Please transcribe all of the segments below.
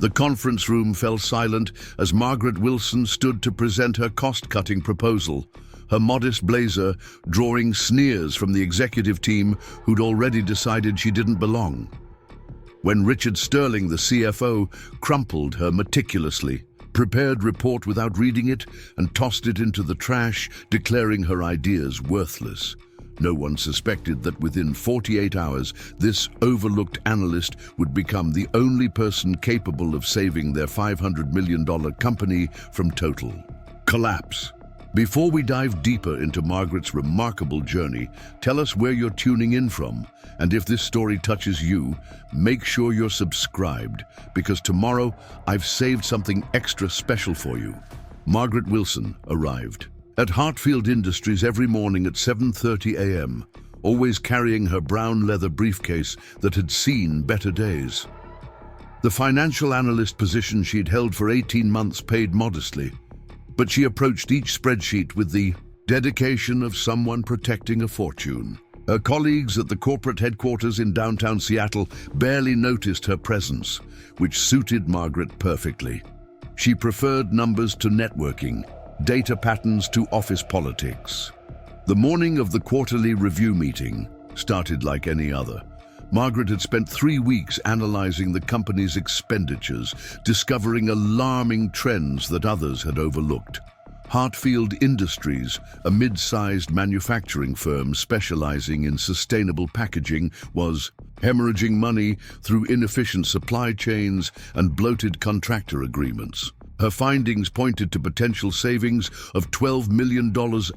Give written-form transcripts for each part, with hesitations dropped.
The conference room fell silent as Margaret Wilson stood to present her cost-cutting proposal, her modest blazer drawing sneers from the executive team who'd already decided she didn't belong. When Richard Sterling, the CFO, crumpled her meticulously, prepared report without reading it, and tossed it into the trash, declaring her ideas worthless. No one suspected that within 48 hours, this overlooked analyst would become the only person capable of saving their $500 million company from total collapse. Before we dive deeper into Margaret's remarkable journey, tell us where you're tuning in from. And if this story touches you, make sure you're subscribed, because tomorrow I've saved something extra special for you. Margaret Wilson arrived at Hartfield Industries every morning at 7:30 a.m., always carrying her brown leather briefcase that had seen better days. The financial analyst position she'd held for 18 months paid modestly, but she approached each spreadsheet with the dedication of someone protecting a fortune. Her colleagues at the corporate headquarters in downtown Seattle barely noticed her presence, which suited Margaret perfectly. She preferred numbers to networking, data patterns to office politics. The morning of the quarterly review meeting started like any other. Margaret had spent 3 weeks analyzing the company's expenditures, discovering alarming trends that others had overlooked. Hartfield Industries, a mid-sized manufacturing firm specializing in sustainable packaging, was hemorrhaging money through inefficient supply chains and bloated contractor agreements. Her findings pointed to potential savings of $12 million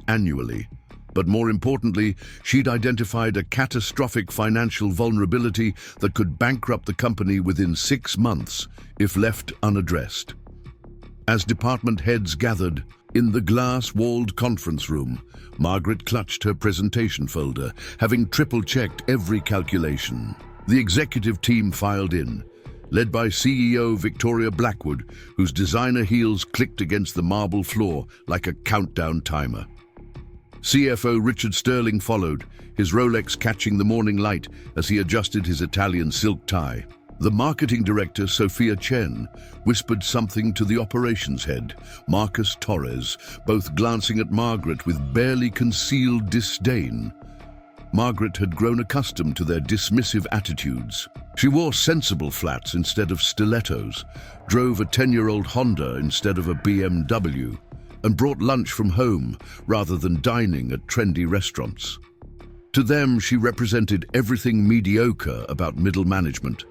annually. But more importantly, she'd identified a catastrophic financial vulnerability that could bankrupt the company within 6 months if left unaddressed. As department heads gathered in the glass-walled conference room, Margaret clutched her presentation folder, having triple-checked every calculation. The executive team filed in, led by CEO Victoria Blackwood, whose designer heels clicked against the marble floor like a countdown timer. CFO Richard Sterling followed, his Rolex catching the morning light as he adjusted his Italian silk tie. The marketing director, Sophia Chen, whispered something to the operations head, Marcus Torres, both glancing at Margaret with barely concealed disdain. Margaret had grown accustomed to their dismissive attitudes. She wore sensible flats instead of stilettos, drove a 10-year-old Honda instead of a BMW, and brought lunch from home rather than dining at trendy restaurants. To them, she represented everything mediocre about middle management,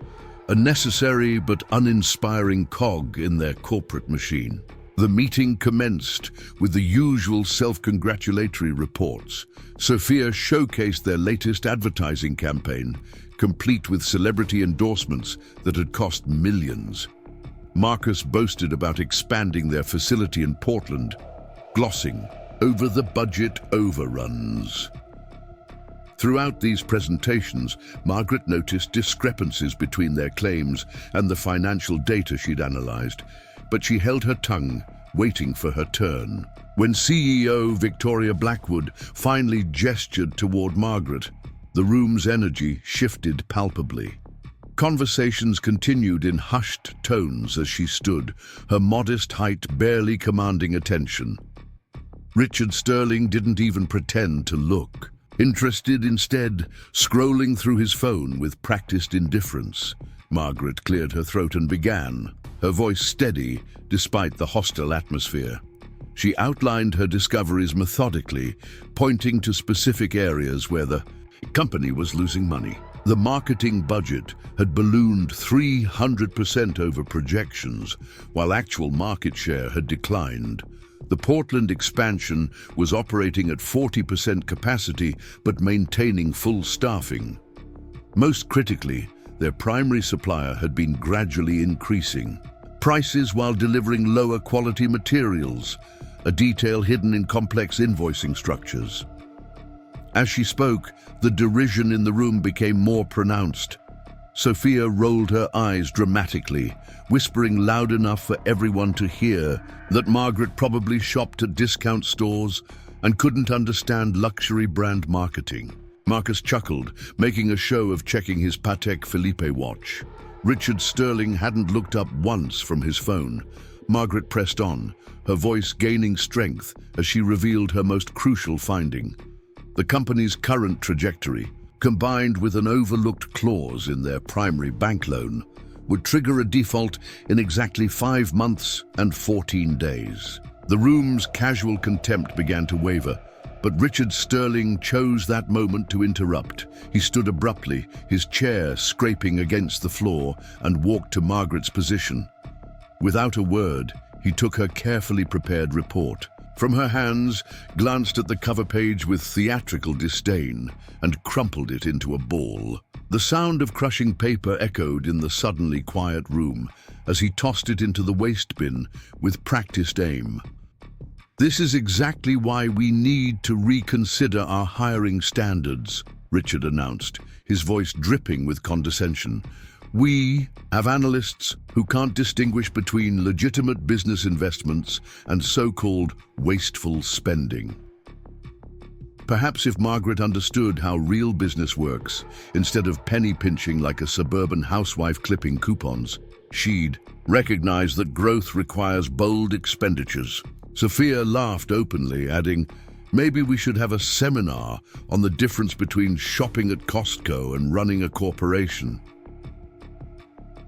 a necessary but uninspiring cog in their corporate machine. The meeting commenced with the usual self-congratulatory reports. Sophia showcased their latest advertising campaign, complete with celebrity endorsements that had cost millions. Marcus boasted about expanding their facility in Portland, glossing over the budget overruns. Throughout these presentations, Margaret noticed discrepancies between their claims and the financial data she'd analyzed, but she held her tongue, waiting for her turn. When CEO Victoria Blackwood finally gestured toward Margaret, the room's energy shifted palpably. Conversations continued in hushed tones as she stood, her modest height barely commanding attention. Richard Sterling didn't even pretend to look, interested instead, scrolling through his phone with practiced indifference. Margaret cleared her throat and began, her voice steady despite the hostile atmosphere. She outlined her discoveries methodically, pointing to specific areas where the company was losing money. The marketing budget had ballooned 300% over projections, while actual market share had declined. The Portland expansion was operating at 40% capacity but maintaining full staffing. Most critically, their primary supplier had been gradually increasing prices while delivering lower quality materials, a detail hidden in complex invoicing structures. As she spoke, the derision in the room became more pronounced. Sophia rolled her eyes dramatically, whispering loud enough for everyone to hear that Margaret probably shopped at discount stores and couldn't understand luxury brand marketing. Marcus chuckled, making a show of checking his Patek Philippe watch. Richard Sterling hadn't looked up once from his phone. Margaret pressed on, her voice gaining strength as she revealed her most crucial finding. The company's current trajectory, combined with an overlooked clause in their primary bank loan, would trigger a default in exactly 5 months and 14 days. The room's casual contempt began to waver, but Richard Sterling chose that moment to interrupt. He stood abruptly, his chair scraping against the floor, and walked to Margaret's position. Without a word, he took her carefully prepared report from her hands, glanced at the cover page with theatrical disdain, and crumpled it into a ball. The sound of crushing paper echoed in the suddenly quiet room as he tossed it into the waste bin with practiced aim. "This is exactly why we need to reconsider our hiring standards," Richard announced, his voice dripping with condescension. "We have analysts who can't distinguish between legitimate business investments and so-called wasteful spending." Perhaps if Margaret understood how real business works, instead of penny-pinching like a suburban housewife clipping coupons, she'd recognize that growth requires bold expenditures. Sophia laughed openly, adding, "Maybe we should have a seminar on the difference between shopping at Costco and running a corporation."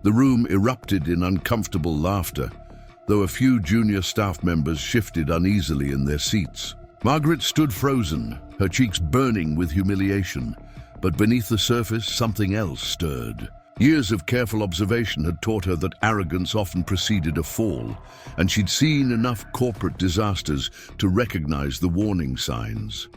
The room erupted in uncomfortable laughter, though a few junior staff members shifted uneasily in their seats. Margaret stood frozen, her cheeks burning with humiliation, but beneath the surface something else stirred. Years of careful observation had taught her that arrogance often preceded a fall, and she'd seen enough corporate disasters to recognize the warning signs.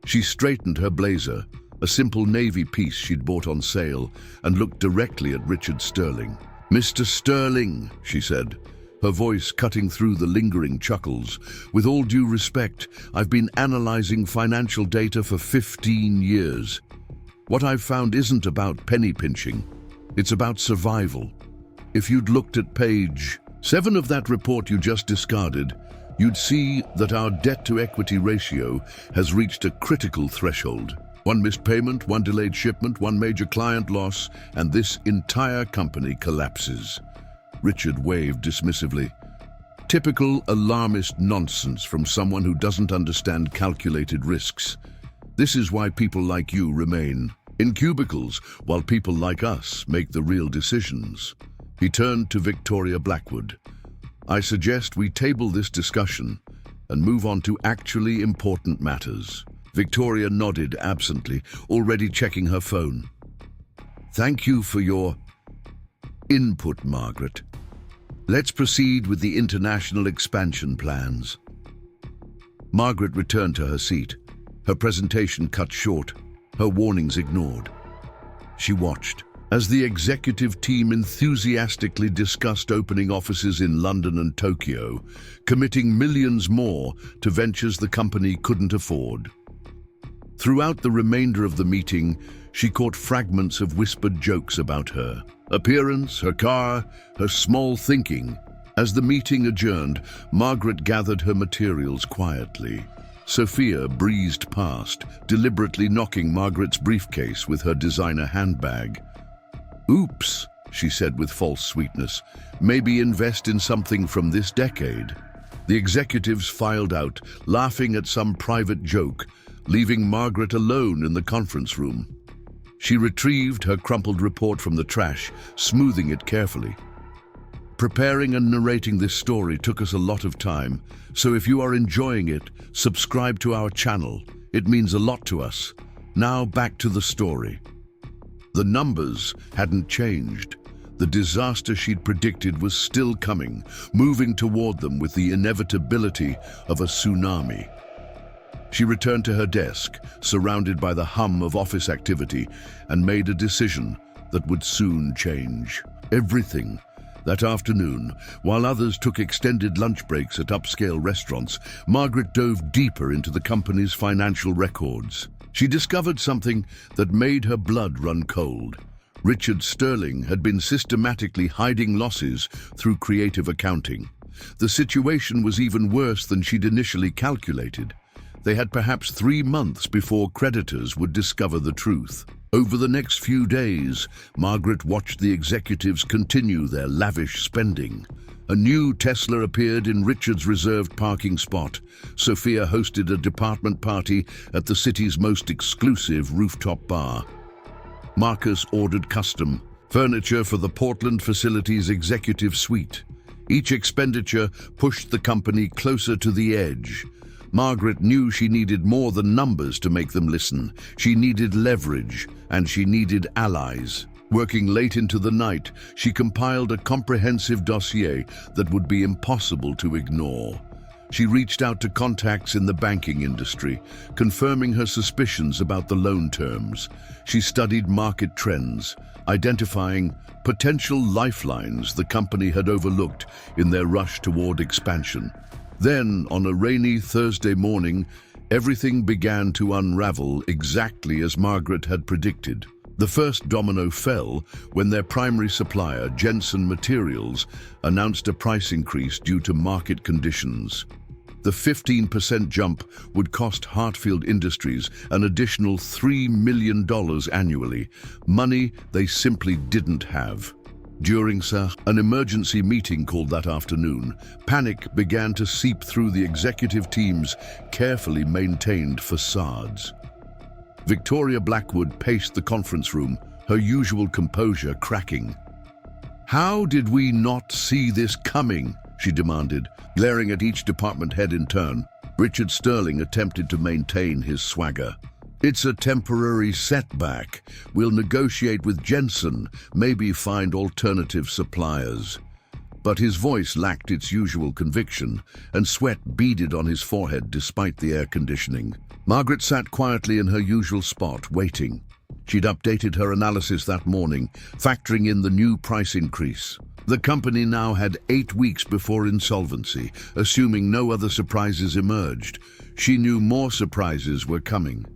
She straightened her blazer, a simple navy piece she'd bought on sale, and looked directly at Richard Sterling. "Mr. Sterling," she said, her voice cutting through the lingering chuckles, "with all due respect, I've been analyzing financial data for 15 years. What I've found isn't about penny pinching. It's about survival. If you'd looked at page 7 of that report you just discarded, you'd see that our debt-to-equity ratio has reached a critical threshold. One missed payment, one delayed shipment, one major client loss, and this entire company collapses." Richard waved dismissively. "Typical alarmist nonsense from someone who doesn't understand calculated risks. This is why people like you remain in cubicles, while people like us make the real decisions." He turned to Victoria Blackwood. "I suggest we table this discussion and move on to actually important matters." Victoria nodded absently, already checking her phone. "Thank you for your input, Margaret. Let's proceed with the international expansion plans." Margaret returned to her seat, her presentation cut short, her warnings ignored. She watched as the executive team enthusiastically discussed opening offices in London and Tokyo, committing millions more to ventures the company couldn't afford. Throughout the remainder of the meeting, she caught fragments of whispered jokes about her appearance, her car, her small thinking. As the meeting adjourned, Margaret gathered her materials quietly. Sophia breezed past, deliberately knocking Margaret's briefcase with her designer handbag. "Oops," she said with false sweetness. "Maybe invest in something from this decade." The executives filed out, laughing at some private joke, leaving Margaret alone in the conference room. She retrieved her crumpled report from the trash, smoothing it carefully. Preparing and narrating this story took us a lot of time, so if you are enjoying it, subscribe to our channel. It means a lot to us. Now back to the story. The numbers hadn't changed. The disaster she'd predicted was still coming, moving toward them with the inevitability of a tsunami. She returned to her desk, surrounded by the hum of office activity, and made a decision that would soon change everything. That afternoon, while others took extended lunch breaks at upscale restaurants, Margaret dove deeper into the company's financial records. She discovered something that made her blood run cold. Richard Sterling had been systematically hiding losses through creative accounting. The situation was even worse than she'd initially calculated. They had perhaps 3 months before creditors would discover the truth. Over the next few days, Margaret watched the executives continue their lavish spending. A new Tesla appeared in Richard's reserved parking spot. Sophia hosted a department party at the city's most exclusive rooftop bar. Marcus ordered custom furniture for the Portland facility's executive suite. Each expenditure pushed the company closer to the edge. Margaret knew she needed more than numbers to make them listen. She needed leverage, and she needed allies. Working late into the night, she compiled a comprehensive dossier that would be impossible to ignore. She reached out to contacts in the banking industry, confirming her suspicions about the loan terms. She studied market trends, identifying potential lifelines the company had overlooked in their rush toward expansion. Then, on a rainy Thursday morning, everything began to unravel exactly as Margaret had predicted. The first domino fell when their primary supplier, Jensen Materials, announced a price increase due to market conditions. The 15% jump would cost Hartfield Industries an additional $3 million annually, money they simply didn't have. During an emergency meeting called that afternoon, panic began to seep through the executive team's carefully maintained facades. Victoria Blackwood paced the conference room, her usual composure cracking. "How did we not see this coming?" she demanded, glaring at each department head in turn. Richard Sterling attempted to maintain his swagger. "It's a temporary setback. We'll negotiate with Jensen, maybe find alternative suppliers." But his voice lacked its usual conviction, and sweat beaded on his forehead despite the air conditioning. Margaret sat quietly in her usual spot, waiting. She'd updated her analysis that morning, factoring in the new price increase. The company now had 8 weeks before insolvency, assuming no other surprises emerged. She knew more surprises were coming.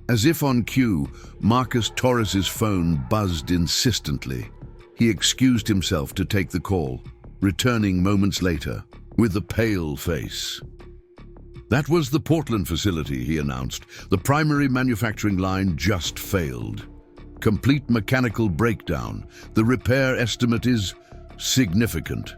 As if on cue, Marcus Torres's phone buzzed insistently. He excused himself to take the call, returning moments later, with a pale face. "That was the Portland facility," he announced. "The primary manufacturing line just failed. Complete mechanical breakdown. The repair estimate is significant."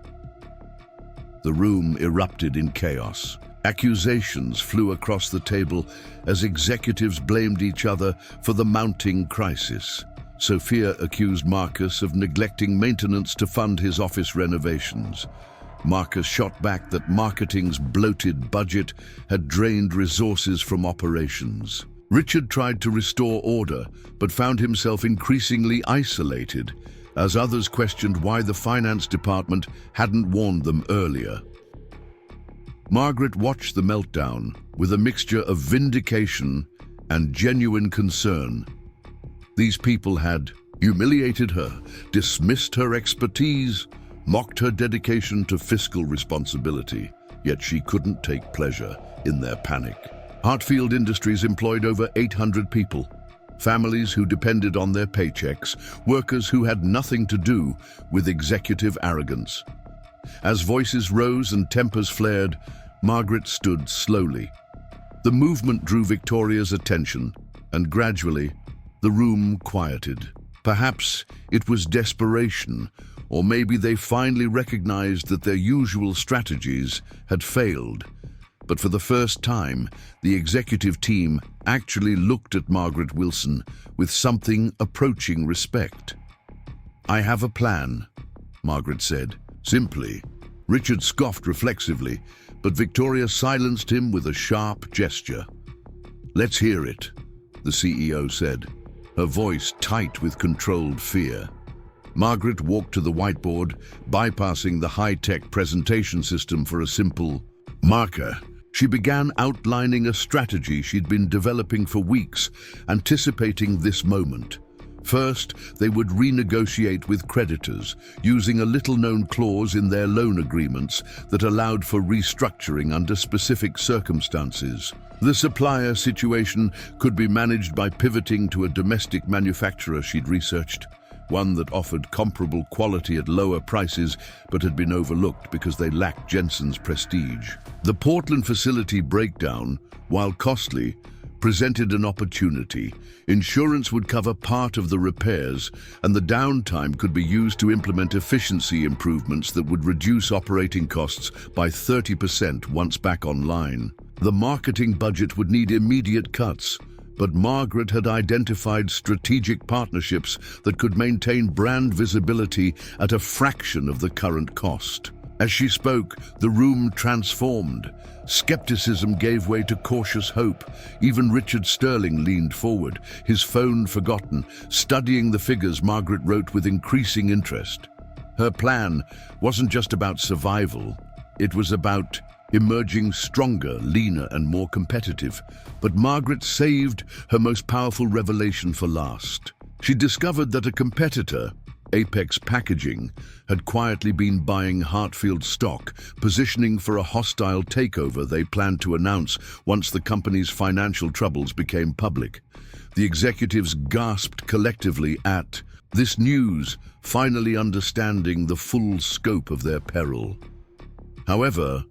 The room erupted in chaos. Accusations flew across the table as executives blamed each other for the mounting crisis. Sophia accused Marcus of neglecting maintenance to fund his office renovations. Marcus shot back that marketing's bloated budget had drained resources from operations. Richard tried to restore order, but found himself increasingly isolated, as others questioned why the finance department hadn't warned them earlier. Margaret watched the meltdown with a mixture of vindication and genuine concern. These people had humiliated her, dismissed her expertise, mocked her dedication to fiscal responsibility, yet she couldn't take pleasure in their panic. Hartfield Industries employed over 800 people, families who depended on their paychecks, workers who had nothing to do with executive arrogance. As voices rose and tempers flared, Margaret stood slowly. The movement drew Victoria's attention, and gradually, the room quieted. Perhaps it was desperation, or maybe they finally recognized that their usual strategies had failed. But for the first time, the executive team actually looked at Margaret Wilson with something approaching respect. "I have a plan," Margaret said, simply. Richard scoffed reflexively, but Victoria silenced him with a sharp gesture. "Let's hear it," the CEO said, her voice tight with controlled fear. Margaret walked to the whiteboard, bypassing the high-tech presentation system for a simple marker. She began outlining a strategy she'd been developing for weeks, anticipating this moment. First, they would renegotiate with creditors, using a little-known clause in their loan agreements that allowed for restructuring under specific circumstances. The supplier situation could be managed by pivoting to a domestic manufacturer she'd researched, one that offered comparable quality at lower prices but had been overlooked because they lacked Jensen's prestige. The Portland facility breakdown, while costly, presented an opportunity. Insurance would cover part of the repairs, and the downtime could be used to implement efficiency improvements that would reduce operating costs by 30% once back online. The marketing budget would need immediate cuts, but Margaret had identified strategic partnerships that could maintain brand visibility at a fraction of the current cost. As she spoke, the room transformed. Skepticism gave way to cautious hope. Even Richard Sterling leaned forward, his phone forgotten, studying the figures Margaret wrote with increasing interest. Her plan wasn't just about survival, it was about emerging stronger, leaner, and more competitive. But Margaret saved her most powerful revelation for last. She discovered that a competitor, Apex Packaging, had quietly been buying Hartfield stock, positioning for a hostile takeover they planned to announce once the company's financial troubles became public. The executives gasped collectively at this news, finally understanding the full scope of their peril. However,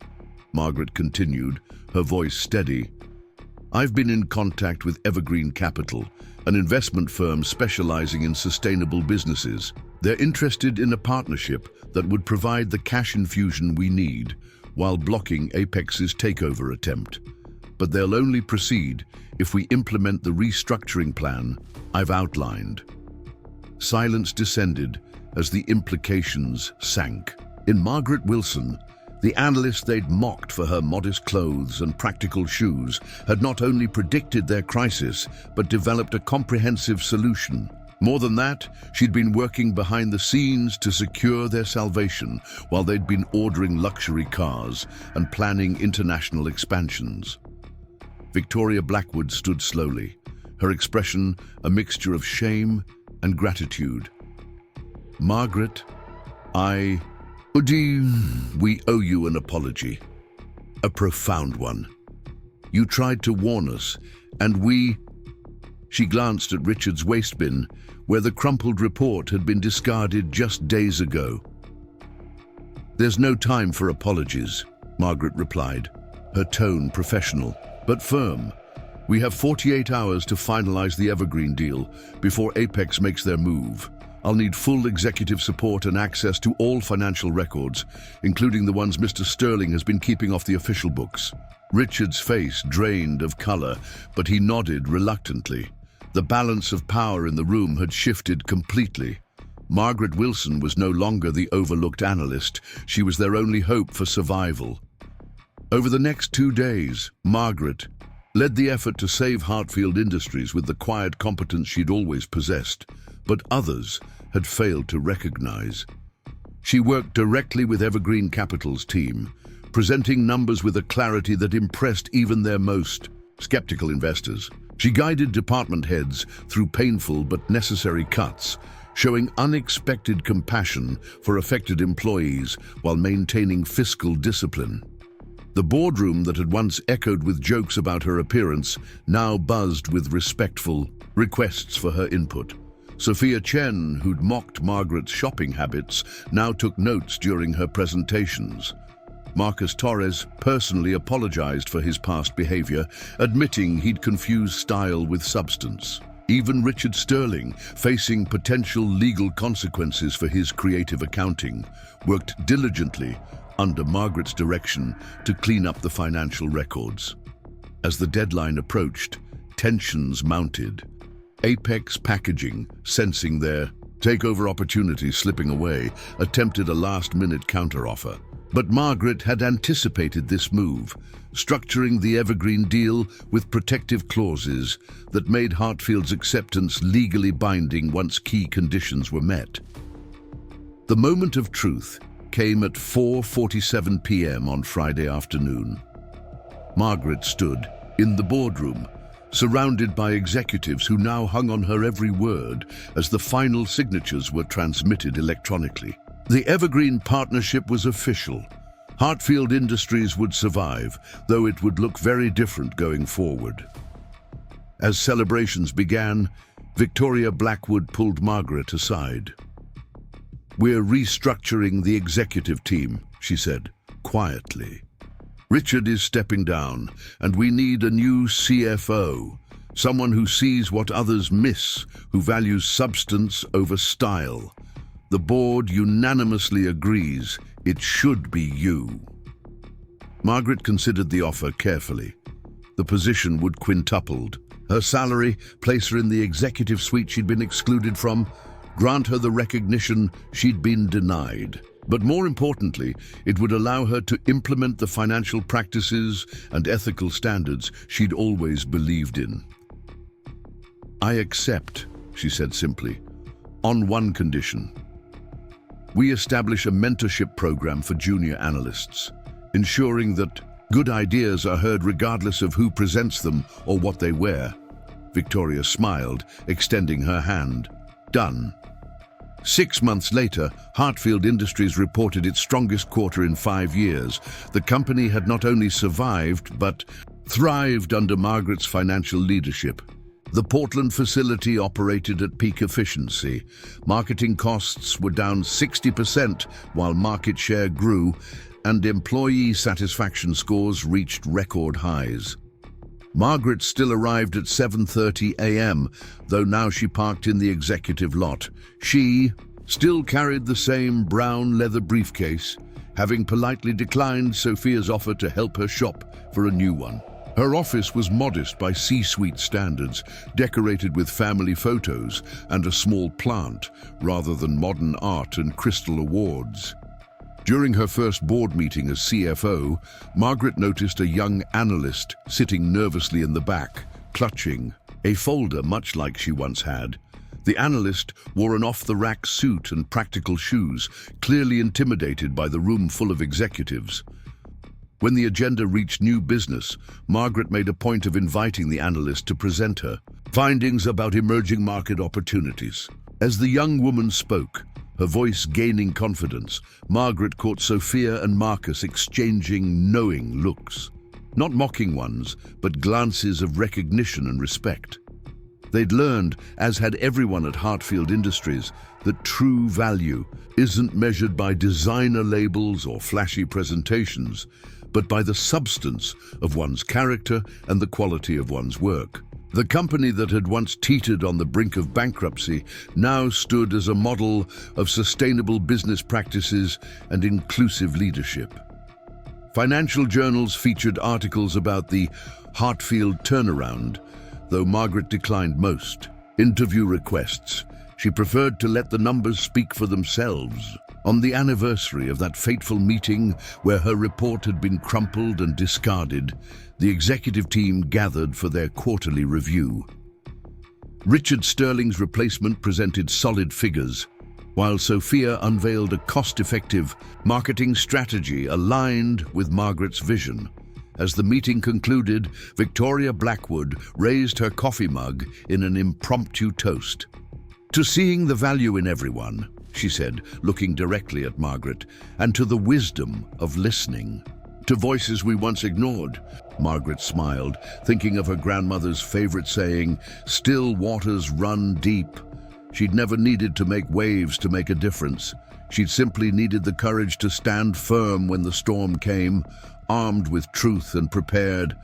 Margaret continued, her voice steady, I've been in contact with Evergreen Capital, an investment firm specializing in sustainable businesses. They're interested in a partnership that would provide the cash infusion we need while blocking Apex's takeover attempt. But they'll only proceed if we implement the restructuring plan I've outlined. Silence descended as the implications sank. In Margaret Wilson, the analyst they'd mocked for her modest clothes and practical shoes had not only predicted their crisis, but developed a comprehensive solution. More than that, she'd been working behind the scenes to secure their salvation while they'd been ordering luxury cars and planning international expansions. Victoria Blackwood stood slowly, her expression a mixture of shame and gratitude. Margaret, we owe you an apology. A profound one. You tried to warn us, and She glanced at Richard's waste bin, where the crumpled report had been discarded just days ago. There's no time for apologies, Margaret replied, her tone professional, but firm. We have 48 hours to finalize the Evergreen deal before Apex makes their move. I'll need full executive support and access to all financial records, including the ones Mr. Sterling has been keeping off the official books. Richard's face drained of color, but he nodded reluctantly. The balance of power in the room had shifted completely. Margaret Wilson was no longer the overlooked analyst. She was their only hope for survival. Over the next 2 days, Margaret led the effort to save Hartfield Industries with the quiet competence she'd always possessed, but others had failed to recognize. She worked directly with Evergreen Capital's team, presenting numbers with a clarity that impressed even their most skeptical investors. She guided department heads through painful but necessary cuts, showing unexpected compassion for affected employees while maintaining fiscal discipline. The boardroom that had once echoed with jokes about her appearance now buzzed with respectful requests for her input. Sophia Chen, who'd mocked Margaret's shopping habits, now took notes during her presentations. Marcus Torres personally apologized for his past behavior, admitting he'd confused style with substance. Even Richard Sterling, facing potential legal consequences for his creative accounting, worked diligently under Margaret's direction to clean up the financial records. As the deadline approached, tensions mounted. Apex Packaging, sensing their takeover opportunity slipping away, attempted a last-minute counteroffer. But Margaret had anticipated this move, structuring the Evergreen deal with protective clauses that made Hartfield's acceptance legally binding once key conditions were met. The moment of truth came at 4:47 p.m. on Friday afternoon. Margaret stood in the boardroom, surrounded by executives who now hung on her every word as the final signatures were transmitted electronically. The Evergreen partnership was official. Hartfield Industries would survive, though it would look very different going forward. As celebrations began, Victoria Blackwood pulled Margaret aside. "We're restructuring the executive team," she said, quietly. Richard is stepping down, and we need a new CFO. Someone who sees what others miss, who values substance over style. The board unanimously agrees it should be you. Margaret considered the offer carefully. The position would quintupled. Her salary, place her in the executive suite she'd been excluded from, grant her the recognition she'd been denied. But more importantly, it would allow her to implement the financial practices and ethical standards she'd always believed in. "I accept," she said simply, "on one condition. We establish a mentorship program for junior analysts, ensuring that good ideas are heard regardless of who presents them or what they wear." Victoria smiled, extending her hand. "Done." 6 months later, Hartfield Industries reported its strongest quarter in 5 years. The company had not only survived, but thrived under Margaret's financial leadership. The Portland facility operated at peak efficiency. Marketing costs were down 60% while market share grew, and employee satisfaction scores reached record highs. Margaret still arrived at 7:30 a.m., though now she parked in the executive lot. She still carried the same brown leather briefcase, having politely declined Sophia's offer to help her shop for a new one. Her office was modest by C-suite standards, decorated with family photos and a small plant, rather than modern art and crystal awards. During her first board meeting as CFO, Margaret noticed a young analyst sitting nervously in the back, clutching a folder much like she once had. The analyst wore an off-the-rack suit and practical shoes, clearly intimidated by the room full of executives. When the agenda reached new business, Margaret made a point of inviting the analyst to present her findings about emerging market opportunities. As the young woman spoke, her voice gaining confidence, Margaret caught Sophia and Marcus exchanging knowing looks. Not mocking ones, but glances of recognition and respect. They'd learned, as had everyone at Hartfield Industries, that true value isn't measured by designer labels or flashy presentations, but by the substance of one's character and the quality of one's work. The company that had once teetered on the brink of bankruptcy now stood as a model of sustainable business practices and inclusive leadership. Financial journals featured articles about the Hartfield turnaround, though Margaret declined most. Interview requests. She preferred to let the numbers speak for themselves. On the anniversary of that fateful meeting where her report had been crumpled and discarded, the executive team gathered for their quarterly review. Richard Sterling's replacement presented solid figures, while Sophia unveiled a cost-effective marketing strategy aligned with Margaret's vision. As the meeting concluded, Victoria Blackwood raised her coffee mug in an impromptu toast. "To seeing the value in everyone," she said, looking directly at Margaret, "and to the wisdom of listening. To voices we once ignored." Margaret smiled, thinking of her grandmother's favorite saying, "Still waters run deep." She'd never needed to make waves to make a difference. She'd simply needed the courage to stand firm when the storm came, armed with truth and prepared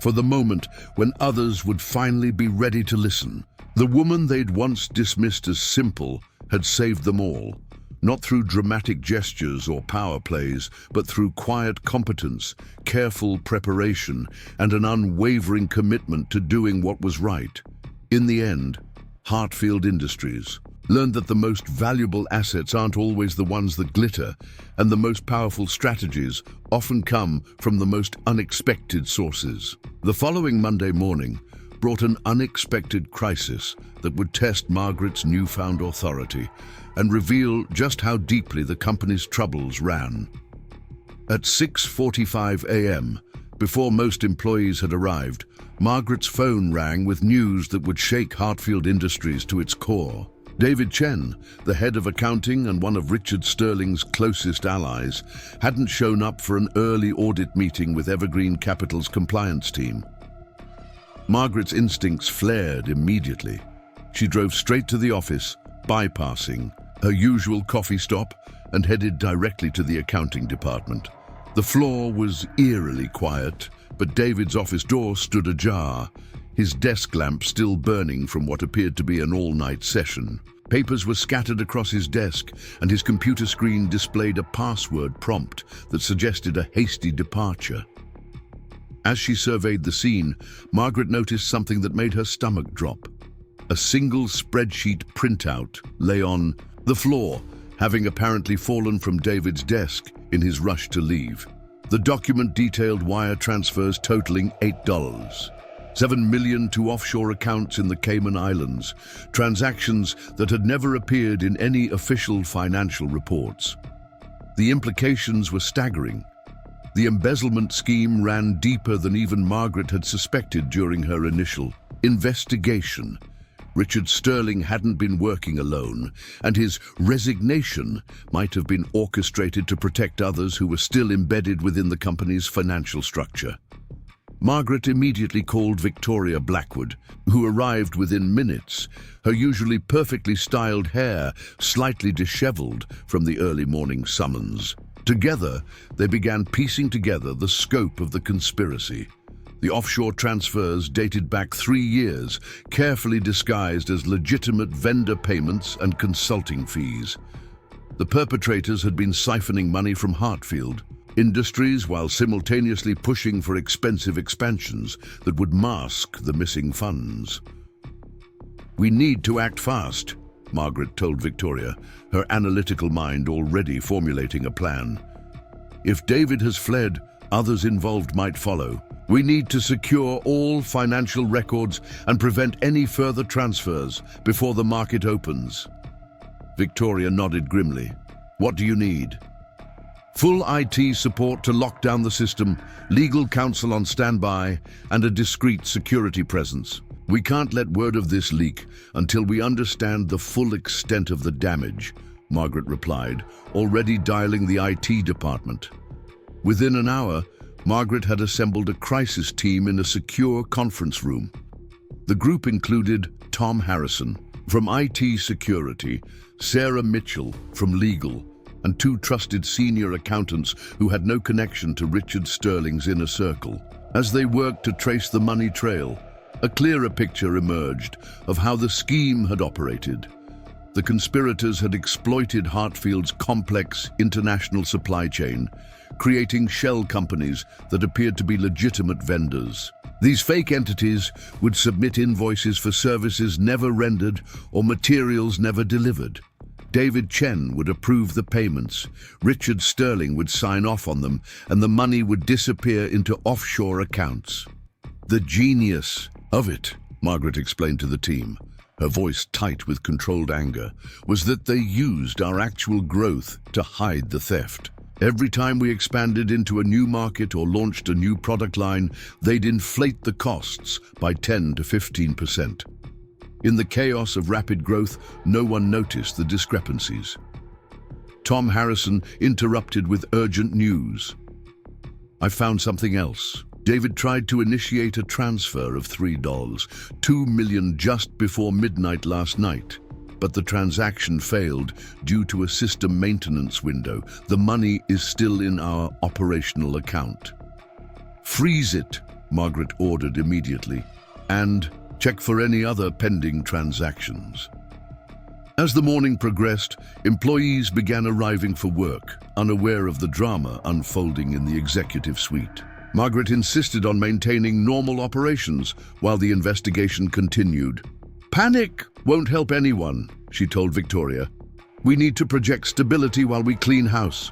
for the moment when others would finally be ready to listen. The woman they'd once dismissed as simple had saved them all, not through dramatic gestures or power plays, but through quiet competence, careful preparation, and an unwavering commitment to doing what was right. In the end, Hartfield Industries learned that the most valuable assets aren't always the ones that glitter, and the most powerful strategies often come from the most unexpected sources. The following Monday morning brought an unexpected crisis that would test Margaret's newfound authority and reveal just how deeply the company's troubles ran. At 6:45 a.m., before most employees had arrived, Margaret's phone rang with news that would shake Hartfield Industries to its core. David Chen, the head of accounting and one of Richard Sterling's closest allies, hadn't shown up for an early audit meeting with Evergreen Capital's compliance team. Margaret's instincts flared immediately. She drove straight to the office, bypassing her usual coffee stop, and headed directly to the accounting department. The floor was eerily quiet, but David's office door stood ajar, his desk lamp still burning from what appeared to be an all-night session. Papers were scattered across his desk, and his computer screen displayed a password prompt that suggested a hasty departure. As she surveyed the scene, Margaret noticed something that made her stomach drop. A single spreadsheet printout lay on the floor, having apparently fallen from David's desk in his rush to leave. The document detailed wire transfers totaling $8. $7 million to offshore accounts in the Cayman Islands, transactions that had never appeared in any official financial reports. The implications were staggering. The embezzlement scheme ran deeper than even Margaret had suspected during her initial investigation. Richard Sterling hadn't been working alone, and his resignation might have been orchestrated to protect others who were still embedded within the company's financial structure. Margaret immediately called Victoria Blackwood, who arrived within minutes, her usually perfectly styled hair slightly disheveled from the early morning summons. Together, they began piecing together the scope of the conspiracy. The offshore transfers dated back 3 years, carefully disguised as legitimate vendor payments and consulting fees. The perpetrators had been siphoning money from Hartfield Industries while simultaneously pushing for expensive expansions that would mask the missing funds. "We need to act fast," Margaret told Victoria, her analytical mind already formulating a plan. "If David has fled, others involved might follow. We need to secure all financial records and prevent any further transfers before the market opens." Victoria nodded grimly. "What do you need?" "Full IT support to lock down the system, legal counsel on standby, and a discreet security presence. We can't let word of this leak until we understand the full extent of the damage," Margaret replied, already dialing the IT department. Within an hour, Margaret had assembled a crisis team in a secure conference room. The group included Tom Harrison from IT security, Sarah Mitchell from legal, and 2 trusted senior accountants who had no connection to Richard Sterling's inner circle. As they worked to trace the money trail, a clearer picture emerged of how the scheme had operated. The conspirators had exploited Hartfield's complex international supply chain, creating shell companies that appeared to be legitimate vendors. These fake entities would submit invoices for services never rendered or materials never delivered. David Chen would approve the payments, Richard Sterling would sign off on them, and the money would disappear into offshore accounts. "The genius of it," Margaret explained to the team, her voice tight with controlled anger, "was that they used our actual growth to hide the theft. Every time we expanded into a new market or launched a new product line, they'd inflate the costs by 10 to 15%. In the chaos of rapid growth, no one noticed the discrepancies." Tom Harrison interrupted with urgent news. "I found something else. David tried to initiate a transfer of $3, $2 million just before midnight last night, but the transaction failed due to a system maintenance window. The money is still in our operational account." "Freeze it," Margaret ordered immediately, "and check for any other pending transactions." As the morning progressed, employees began arriving for work, unaware of the drama unfolding in the executive suite. Margaret insisted on maintaining normal operations while the investigation continued. "Panic won't help anyone," she told Victoria. "We need to project stability while we clean house."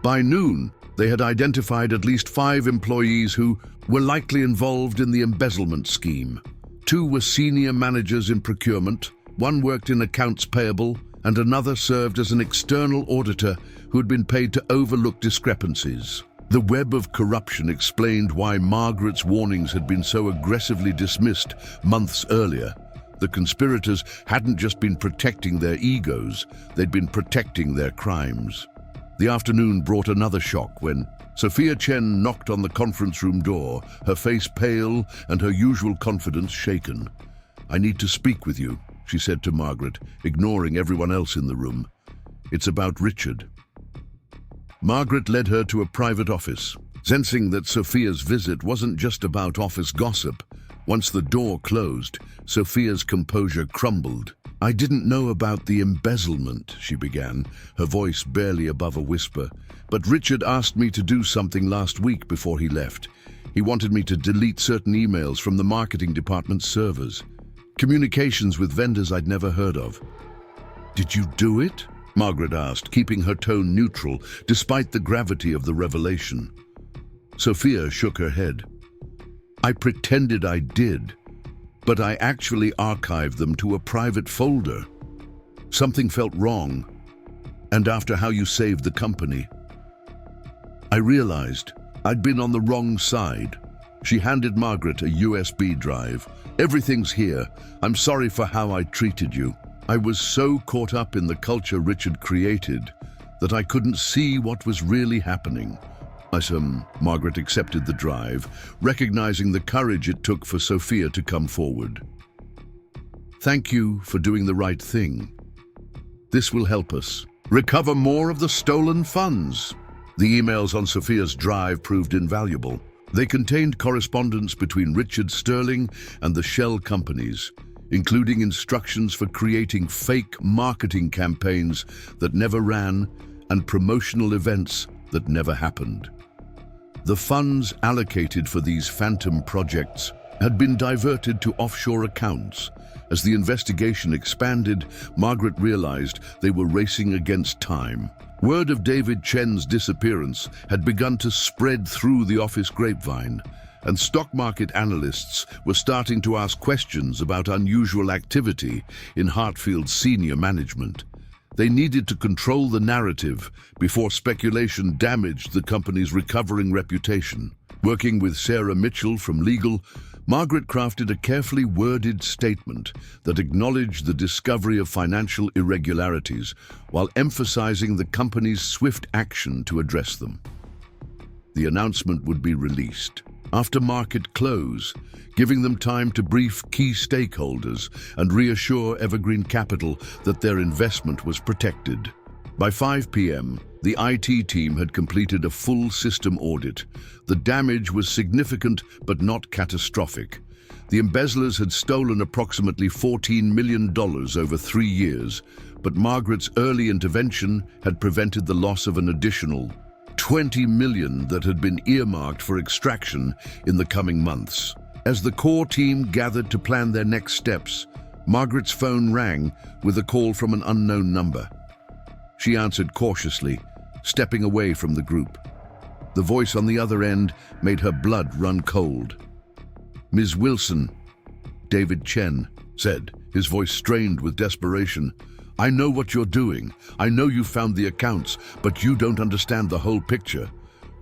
By noon, they had identified at least 5 employees who were likely involved in the embezzlement scheme. 2 were senior managers in procurement, 1 worked in accounts payable, and another served as an external auditor who had been paid to overlook discrepancies. The web of corruption explained why Margaret's warnings had been so aggressively dismissed months earlier. The conspirators hadn't just been protecting their egos, they'd been protecting their crimes. The afternoon brought another shock when Sophia Chen knocked on the conference room door, her face pale and her usual confidence shaken. "I need to speak with you," she said to Margaret, ignoring everyone else in the room. "It's about Richard." Margaret led her to a private office, sensing that Sophia's visit wasn't just about office gossip. Once the door closed, Sophia's composure crumbled. "I didn't know about the embezzlement," she began, her voice barely above a whisper. "But Richard asked me to do something last week before he left. He wanted me to delete certain emails from the marketing department's servers. Communications with vendors I'd never heard of." "Did you do it?" Margaret asked, keeping her tone neutral despite the gravity of the revelation. Sophia shook her head. "I pretended I did, but I actually archived them to a private folder. Something felt wrong, and after how you saved the company, I realized I'd been on the wrong side." She handed Margaret a USB drive. "Everything's here. I'm sorry for how I treated you. I was so caught up in the culture Richard created that I couldn't see what was really happening." Margaret accepted the drive, recognizing the courage it took for Sophia to come forward. "Thank you for doing the right thing. This will help us recover more of the stolen funds." The emails on Sophia's drive proved invaluable. They contained correspondence between Richard Sterling and the shell companies, including instructions for creating fake marketing campaigns that never ran and promotional events that never happened. The funds allocated for these phantom projects had been diverted to offshore accounts. As the investigation expanded, Margaret realized they were racing against time. Word of David Chen's disappearance had begun to spread through the office grapevine, and stock market analysts were starting to ask questions about unusual activity in Hartfield's senior management. They needed to control the narrative before speculation damaged the company's recovering reputation. Working with Sarah Mitchell from legal, Margaret crafted a carefully worded statement that acknowledged the discovery of financial irregularities while emphasizing the company's swift action to address them. The announcement would be released after market close, giving them time to brief key stakeholders and reassure Evergreen Capital that their investment was protected. By 5 p.m., the IT team had completed a full system audit. The damage was significant but not catastrophic. The embezzlers had stolen approximately $14 million over 3 years, but Margaret's early intervention had prevented the loss of an additional $20 million that had been earmarked for extraction in the coming months. As the core team gathered to plan their next steps, Margaret's phone rang with a call from an unknown number. She answered cautiously, stepping away from the group. The voice on the other end made her blood run cold. "Ms. Wilson," David Chen said, his voice strained with desperation. "I know what you're doing. I know you found the accounts, but you don't understand the whole picture.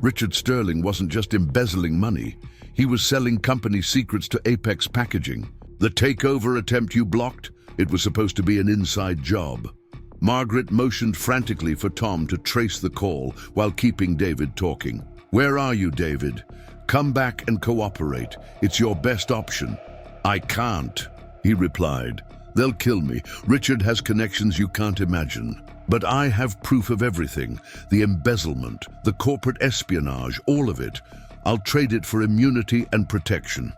Richard Sterling wasn't just embezzling money. He was selling company secrets to Apex Packaging. The takeover attempt you blocked, it was supposed to be an inside job." Margaret motioned frantically for Tom to trace the call while keeping David talking. "Where are you, David? Come back and cooperate. It's your best option." "I can't," he replied. "They'll kill me. Richard has connections you can't imagine. But I have proof of everything. The embezzlement, the corporate espionage, all of it. I'll trade it for immunity and protection."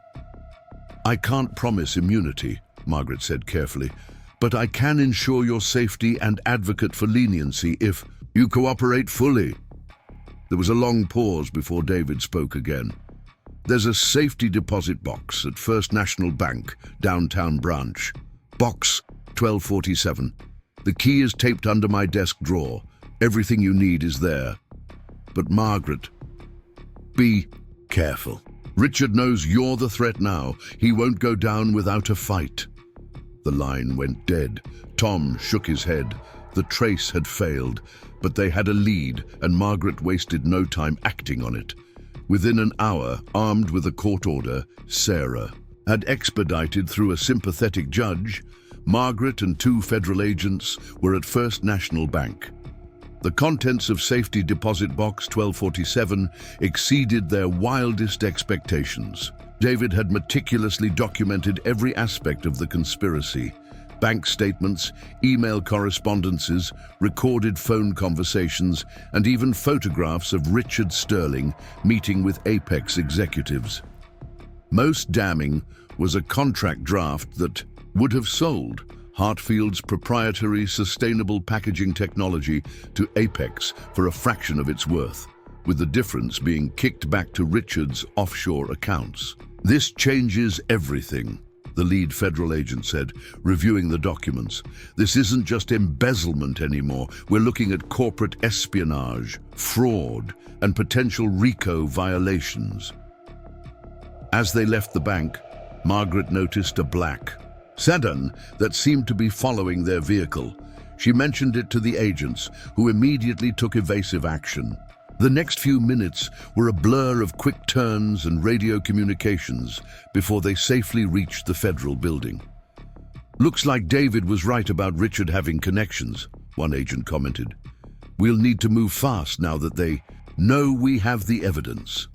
"I can't promise immunity," Margaret said carefully, "but I can ensure your safety and advocate for leniency if you cooperate fully." There was a long pause before David spoke again. "There's a safety deposit box at First National Bank, downtown branch. Box 1247. The key is taped under my desk drawer. Everything you need is there. But Margaret, be careful. Richard knows you're the threat now. He won't go down without a fight." The line went dead. Tom shook his head. The trace had failed, but they had a lead, and Margaret wasted no time acting on it. Within an hour, armed with a court order, Sarah had expedited through a sympathetic judge. Margaret and 2 federal agents were at First National Bank. The contents of safety deposit box 1247 exceeded their wildest expectations. David had meticulously documented every aspect of the conspiracy, Bank statements, email correspondences, recorded phone conversations, and even photographs of Richard Sterling meeting with Apex executives. Most damning was a contract draft that would have sold Hartfield's proprietary sustainable packaging technology to Apex for a fraction of its worth, with the difference being kicked back to Richard's offshore accounts. "This changes everything," the lead federal agent said, reviewing the documents. "This isn't just embezzlement anymore. We're looking at corporate espionage, fraud, and potential RICO violations." As they left the bank, Margaret noticed a black sedan that seemed to be following their vehicle. She mentioned it to the agents, who immediately took evasive action. The next few minutes were a blur of quick turns and radio communications before they safely reached the federal building. "Looks like David was right about Richard having connections," one agent commented. "We'll need to move fast now that they know we have the evidence."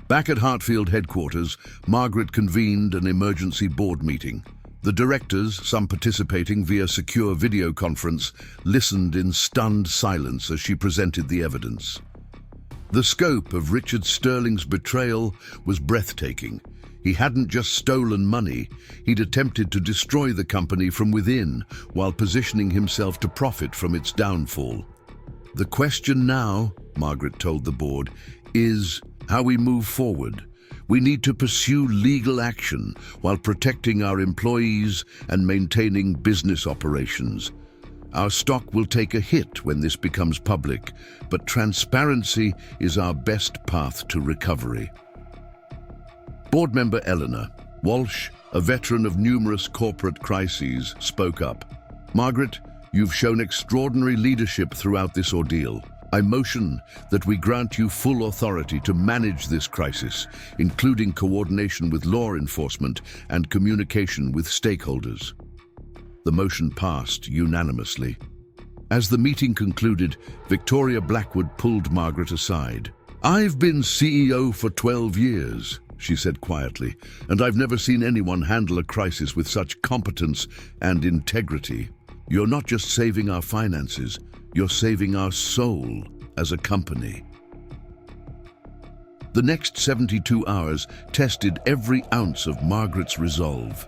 Back at Hartfield headquarters, Margaret convened an emergency board meeting. The directors, some participating via secure video conference, listened in stunned silence as she presented the evidence. The scope of Richard Sterling's betrayal was breathtaking. He hadn't just stolen money, he'd attempted to destroy the company from within while positioning himself to profit from its downfall. "The question now," Margaret told the board, "is how we move forward. We need to pursue legal action while protecting our employees and maintaining business operations. Our stock will take a hit when this becomes public, but transparency is our best path to recovery." Board member Eleanor Walsh, a veteran of numerous corporate crises, spoke up. "Margaret, you've shown extraordinary leadership throughout this ordeal. I motion that we grant you full authority to manage this crisis, including coordination with law enforcement and communication with stakeholders." The motion passed unanimously. As the meeting concluded, Victoria Blackwood pulled Margaret aside. "I've been CEO for 12 years, she said quietly, "and I've never seen anyone handle a crisis with such competence and integrity. You're not just saving our finances, you're saving our soul as a company." The next 72 hours tested every ounce of Margaret's resolve.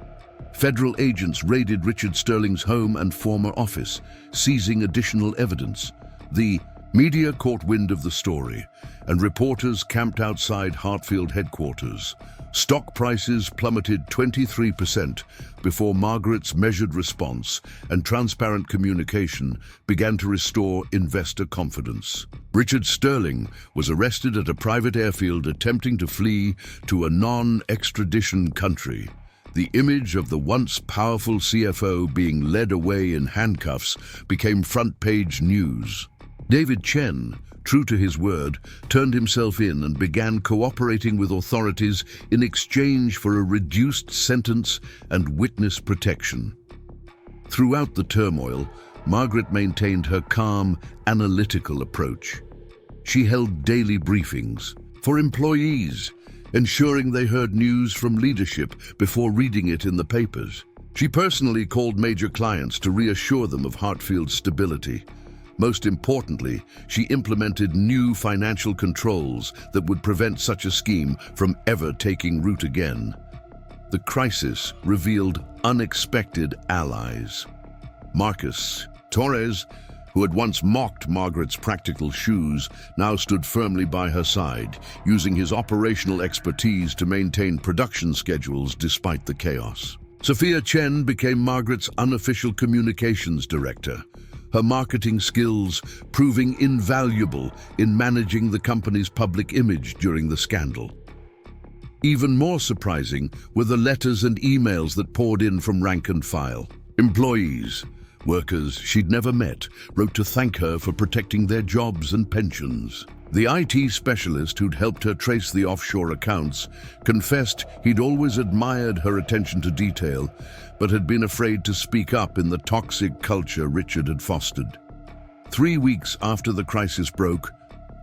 Federal agents raided Richard Sterling's home and former office, seizing additional evidence. The media caught wind of the story, and reporters camped outside Hartfield headquarters. Stock prices plummeted 23% before Margaret's measured response and transparent communication began to restore investor confidence. Richard Sterling was arrested at a private airfield attempting to flee to a non-extradition country. The image of the once powerful CFO being led away in handcuffs became front-page news. David Chen, true to his word, turned himself in and began cooperating with authorities in exchange for a reduced sentence and witness protection. Throughout the turmoil, Margaret maintained her calm, analytical approach. She held daily briefings for employees, ensuring they heard news from leadership before reading it in the papers. She personally called major clients to reassure them of Hartfield's stability. Most importantly, she implemented new financial controls that would prevent such a scheme from ever taking root again. The crisis revealed unexpected allies. Marcus Torres, who had once mocked Margaret's practical shoes, now stood firmly by her side, using his operational expertise to maintain production schedules despite the chaos. Sophia Chen became Margaret's unofficial communications director, her marketing skills proving invaluable in managing the company's public image during the scandal. Even more surprising were the letters and emails that poured in from rank and file. Employees, workers she'd never met, wrote to thank her for protecting their jobs and pensions. The IT specialist who'd helped her trace the offshore accounts confessed he'd always admired her attention to detail, but had been afraid to speak up in the toxic culture Richard had fostered. 3 weeks after the crisis broke,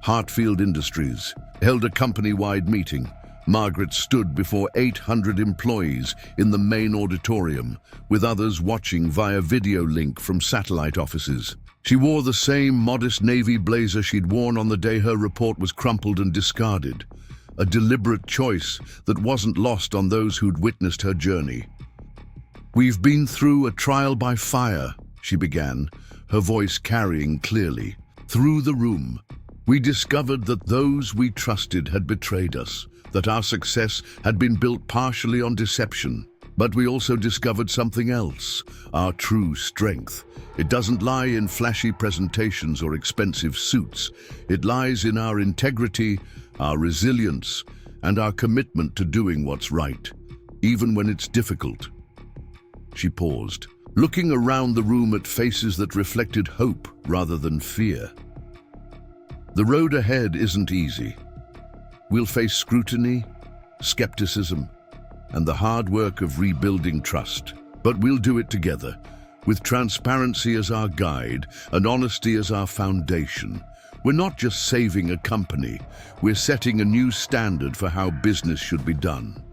Hartfield Industries held a company-wide meeting. Margaret stood before 800 employees in the main auditorium, with others watching via video link from satellite offices. She wore the same modest navy blazer she'd worn on the day her report was crumpled and discarded, a deliberate choice that wasn't lost on those who'd witnessed her journey. "We've been through a trial by fire," she began, her voice carrying clearly. "Through the room, we discovered that those we trusted had betrayed us, that our success had been built partially on deception. But we also discovered something else, our true strength. It doesn't lie in flashy presentations or expensive suits. It lies in our integrity, our resilience, and our commitment to doing what's right, even when it's difficult." She paused, looking around the room at faces that reflected hope rather than fear. "The road ahead isn't easy. We'll face scrutiny, skepticism, and the hard work of rebuilding trust. But we'll do it together, with transparency as our guide and honesty as our foundation. We're not just saving a company, we're setting a new standard for how business should be done."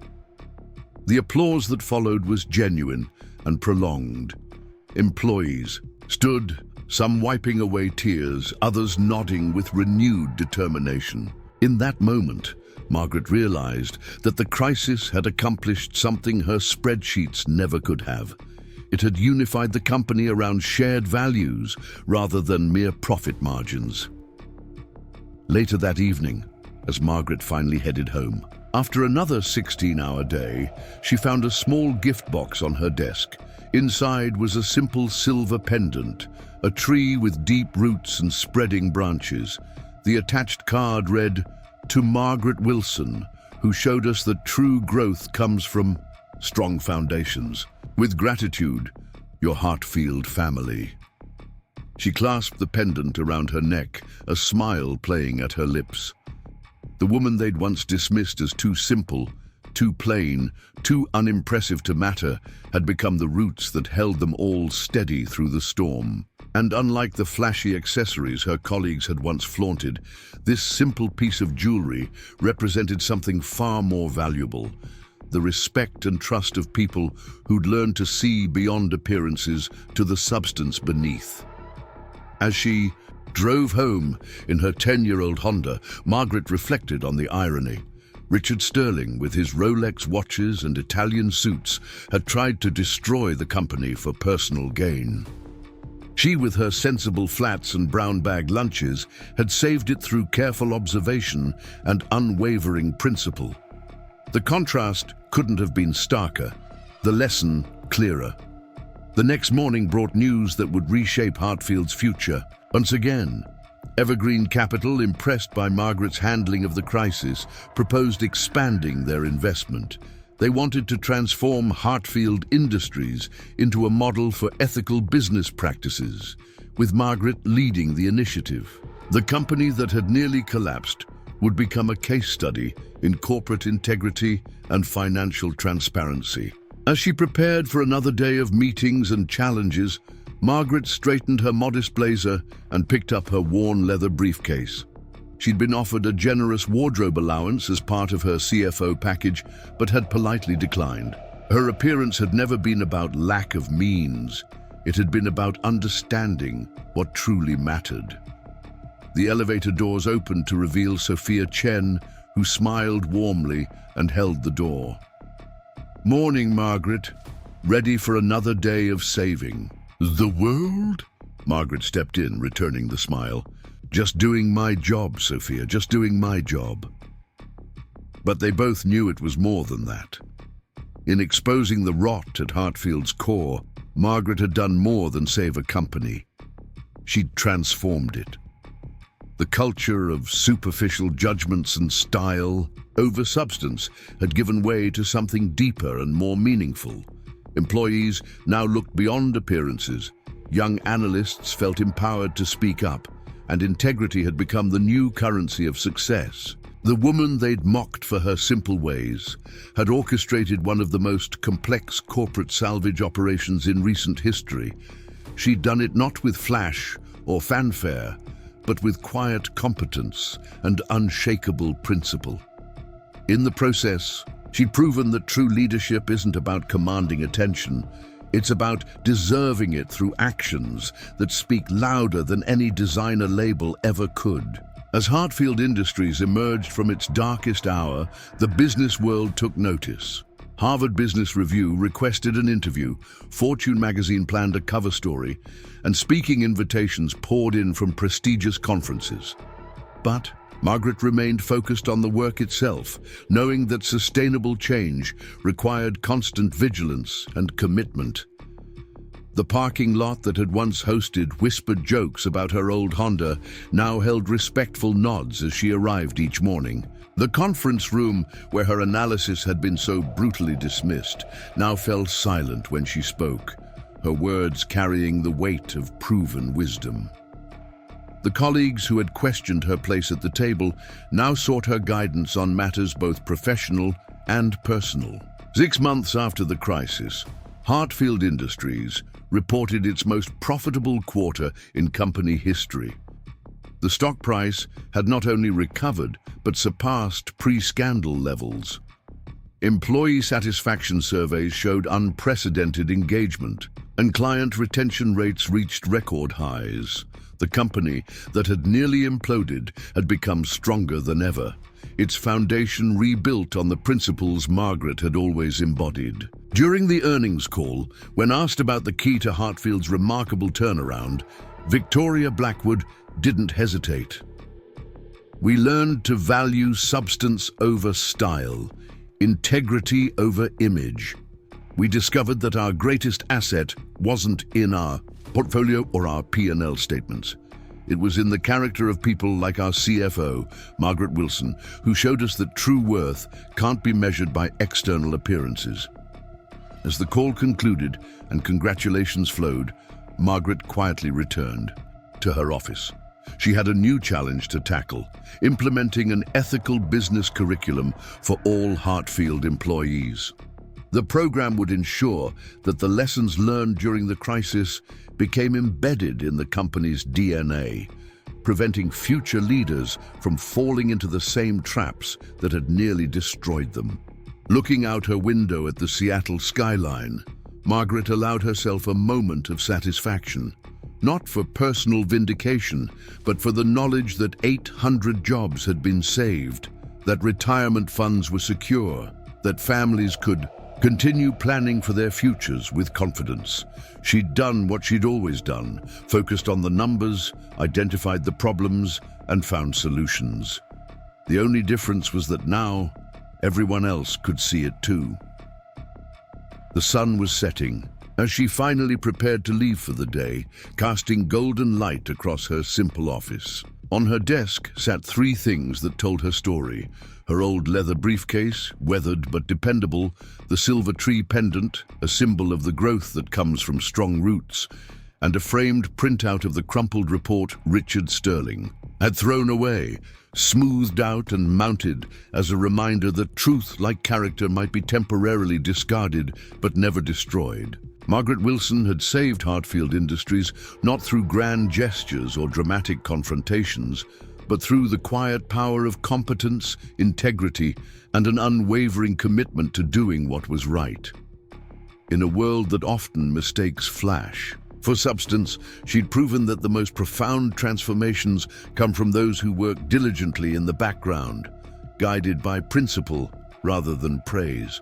The applause that followed was genuine and prolonged. Employees stood, some wiping away tears, others nodding with renewed determination. In that moment, Margaret realized that the crisis had accomplished something her spreadsheets never could have. It had unified the company around shared values rather than mere profit margins. Later that evening, as Margaret finally headed home, after another 16-hour day, she found a small gift box on her desk. Inside was a simple silver pendant, a tree with deep roots and spreading branches. The attached card read, "To Margaret Wilson, who showed us that true growth comes from strong foundations. With gratitude, your Hartfield family." She clasped the pendant around her neck, a smile playing at her lips. The woman they'd once dismissed as too simple, too plain, too unimpressive to matter, had become the roots that held them all steady through the storm. And unlike the flashy accessories her colleagues had once flaunted, this simple piece of jewelry represented something far more valuable: the respect and trust of people who'd learned to see beyond appearances to the substance beneath. As she drove home in her 10-year-old Honda, Margaret reflected on the irony. Richard Sterling, with his Rolex watches and Italian suits, had tried to destroy the company for personal gain. She, with her sensible flats and brown bag lunches, had saved it through careful observation and unwavering principle. The contrast couldn't have been starker, the lesson clearer. The next morning brought news that would reshape Hartfield's future. Once again, Evergreen Capital, impressed by Margaret's handling of the crisis, proposed expanding their investment. They wanted to transform Hartfield Industries into a model for ethical business practices, with Margaret leading the initiative. The company that had nearly collapsed would become a case study in corporate integrity and financial transparency. As she prepared for another day of meetings and challenges, Margaret straightened her modest blazer and picked up her worn leather briefcase. She'd been offered a generous wardrobe allowance as part of her CFO package, but had politely declined. Her appearance had never been about lack of means. It had been about understanding what truly mattered. The elevator doors opened to reveal Sophia Chen, who smiled warmly and held the door. "Morning, Margaret. Ready for another day of saving." "The world?" Margaret stepped in, returning the smile. "Just doing my job, Sophia, just doing my job." But they both knew it was more than that. In exposing the rot at Hartfield's core, Margaret had done more than save a company. She'd transformed it. The culture of superficial judgments and style over substance had given way to something deeper and more meaningful. Employees now looked beyond appearances. Young analysts felt empowered to speak up, and integrity had become the new currency of success. The woman they'd mocked for her simple ways had orchestrated one of the most complex corporate salvage operations in recent history. She'd done it not with flash or fanfare, but with quiet competence and unshakable principle. In the process, she'd proven that true leadership isn't about commanding attention. It's about deserving it through actions that speak louder than any designer label ever could. As Hartfield Industries emerged from its darkest hour, the business world took notice. Harvard Business Review requested an interview, Fortune magazine planned a cover story, and speaking invitations poured in from prestigious conferences. But Margaret remained focused on the work itself, knowing that sustainable change required constant vigilance and commitment. The parking lot that had once hosted whispered jokes about her old Honda now held respectful nods as she arrived each morning. The conference room, where her analysis had been so brutally dismissed, now fell silent when she spoke, her words carrying the weight of proven wisdom. The colleagues who had questioned her place at the table now sought her guidance on matters both professional and personal. 6 months after the crisis, Hartfield Industries reported its most profitable quarter in company history. The stock price had not only recovered, but surpassed pre-scandal levels. Employee satisfaction surveys showed unprecedented engagement, and client retention rates reached record highs. The company that had nearly imploded had become stronger than ever, its foundation rebuilt on the principles Margaret had always embodied. During the earnings call, when asked about the key to Hartfield's remarkable turnaround, Victoria Blackwood didn't hesitate. "We learned to value substance over style, integrity over image. We discovered that our greatest asset wasn't in our portfolio or our P&L statements. It was in the character of people like our CFO, Margaret Wilson, who showed us that true worth can't be measured by external appearances." As the call concluded and congratulations flowed, Margaret quietly returned to her office. She had a new challenge to tackle, implementing an ethical business curriculum for all Hartfield employees. The program would ensure that the lessons learned during the crisis became embedded in the company's DNA, preventing future leaders from falling into the same traps that had nearly destroyed them. Looking out her window at the Seattle skyline, Margaret allowed herself a moment of satisfaction, not for personal vindication, but for the knowledge that 800 jobs had been saved, that retirement funds were secure, that families could continue planning for their futures with confidence. She'd done what she'd always done, focused on the numbers, identified the problems, and found solutions. The only difference was that now, everyone else could see it too. The sun was setting as she finally prepared to leave for the day, casting golden light across her simple office. On her desk sat 3 things that told her story: her old leather briefcase, weathered but dependable, the silver tree pendant, a symbol of the growth that comes from strong roots, and a framed printout of the crumpled report Richard Sterling had thrown away, smoothed out and mounted as a reminder that truth, like character, might be temporarily discarded but never destroyed. Margaret Wilson had saved Hartfield Industries not through grand gestures or dramatic confrontations, but through the quiet power of competence, integrity, and an unwavering commitment to doing what was right. In a world that often mistakes flash for substance, she'd proven that the most profound transformations come from those who work diligently in the background, guided by principle rather than praise.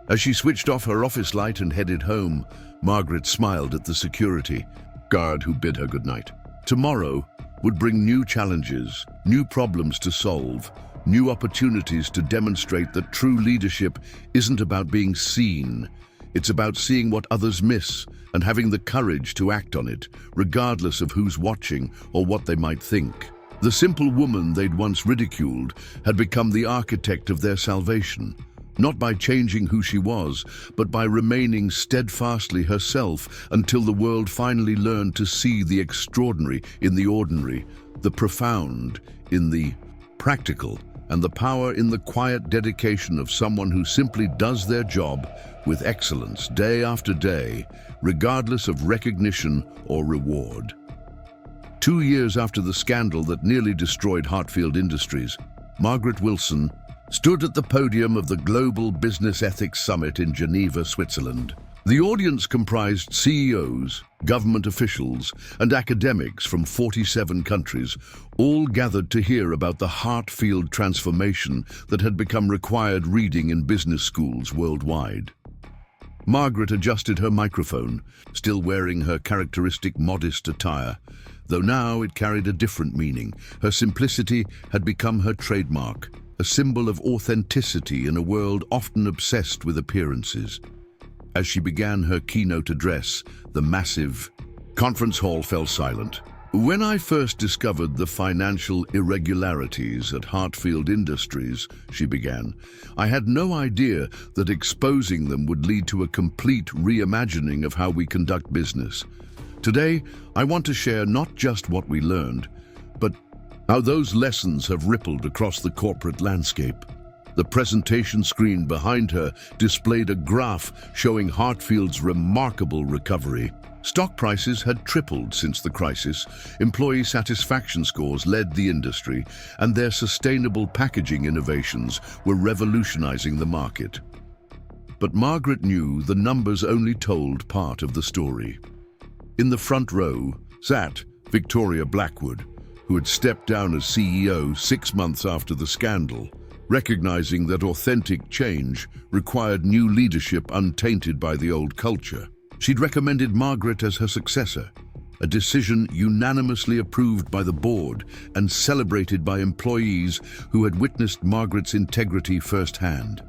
As she switched off her office light and headed home, Margaret smiled at the security guard who bid her goodnight. Tomorrow would bring new challenges, new problems to solve, new opportunities to demonstrate that true leadership isn't about being seen. It's about seeing what others miss and having the courage to act on it, regardless of who's watching or what they might think. The simple woman they'd once ridiculed had become the architect of their salvation, not by changing who she was, but by remaining steadfastly herself until the world finally learned to see the extraordinary in the ordinary, the profound in the practical, and the power in the quiet dedication of someone who simply does their job with excellence day after day, regardless of recognition or reward. 2 years after the scandal that nearly destroyed Hartfield Industries, Margaret Wilson stood at the podium of the Global Business Ethics Summit in Geneva, Switzerland. The audience comprised CEOs, government officials, and academics from 47 countries, all gathered to hear about the Hartfield transformation that had become required reading in business schools worldwide. Margaret adjusted her microphone, still wearing her characteristic modest attire, though now it carried a different meaning. Her simplicity had become her trademark, a symbol of authenticity in a world often obsessed with appearances. As she began her keynote address, the massive conference hall fell silent. When I first discovered the financial irregularities at Hartfield Industries, she began, I had no idea that exposing them would lead to a complete reimagining of how we conduct business. Today, I want to share not just what we learned, but how those lessons have rippled across the corporate landscape. The presentation screen behind her displayed a graph showing Hartfield's remarkable recovery. Stock prices had tripled since the crisis, employee satisfaction scores led the industry, and their sustainable packaging innovations were revolutionizing the market. But Margaret knew the numbers only told part of the story. In the front row sat Victoria Blackwood, who had stepped down as CEO 6 months after the scandal, recognizing that authentic change required new leadership untainted by the old culture. She'd recommended Margaret as her successor, a decision unanimously approved by the board and celebrated by employees who had witnessed Margaret's integrity firsthand.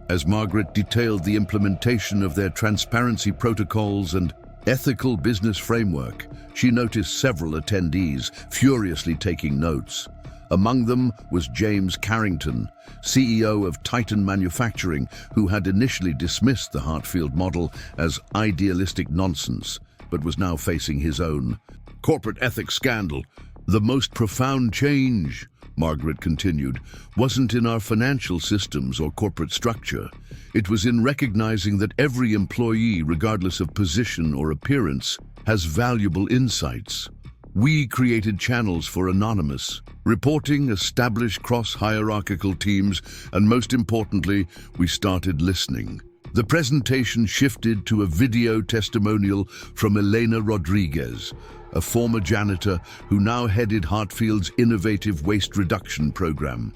As Margaret detailed the implementation of their transparency protocols and ethical business framework, she noticed several attendees furiously taking notes. Among them was James Carrington, CEO of Titan Manufacturing, who had initially dismissed the Hartfield model as idealistic nonsense, but was now facing his own corporate ethics scandal. The most profound change, Margaret continued, wasn't in our financial systems or corporate structure. It was in recognizing that every employee, regardless of position or appearance, has valuable insights. We created channels for anonymous reporting, established cross-hierarchical teams, and most importantly, we started listening. The presentation shifted to a video testimonial from Elena Rodriguez, a former janitor who now headed Hartfield's innovative waste reduction program.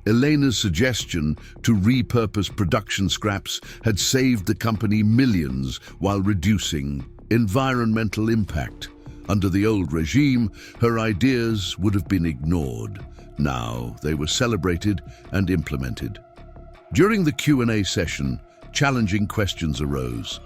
Elena's suggestion to repurpose production scraps had saved the company millions while reducing environmental impact. Under the old regime, her ideas would have been ignored. Now they were celebrated and implemented. During the Q&A session, challenging questions arose.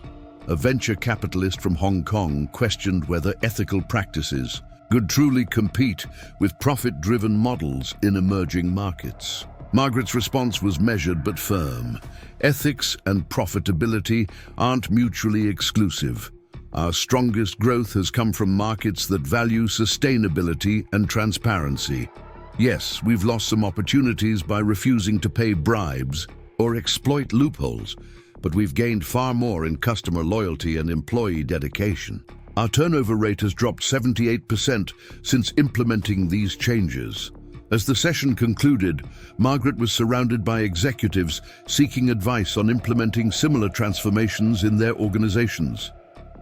A venture capitalist from Hong Kong questioned whether ethical practices could truly compete with profit-driven models in emerging markets. Margaret's response was measured but firm. Ethics and profitability aren't mutually exclusive. Our strongest growth has come from markets that value sustainability and transparency. Yes, we've lost some opportunities by refusing to pay bribes or exploit loopholes, but we've gained far more in customer loyalty and employee dedication. Our turnover rate has dropped 78% since implementing these changes. As the session concluded, Margaret was surrounded by executives seeking advice on implementing similar transformations in their organizations.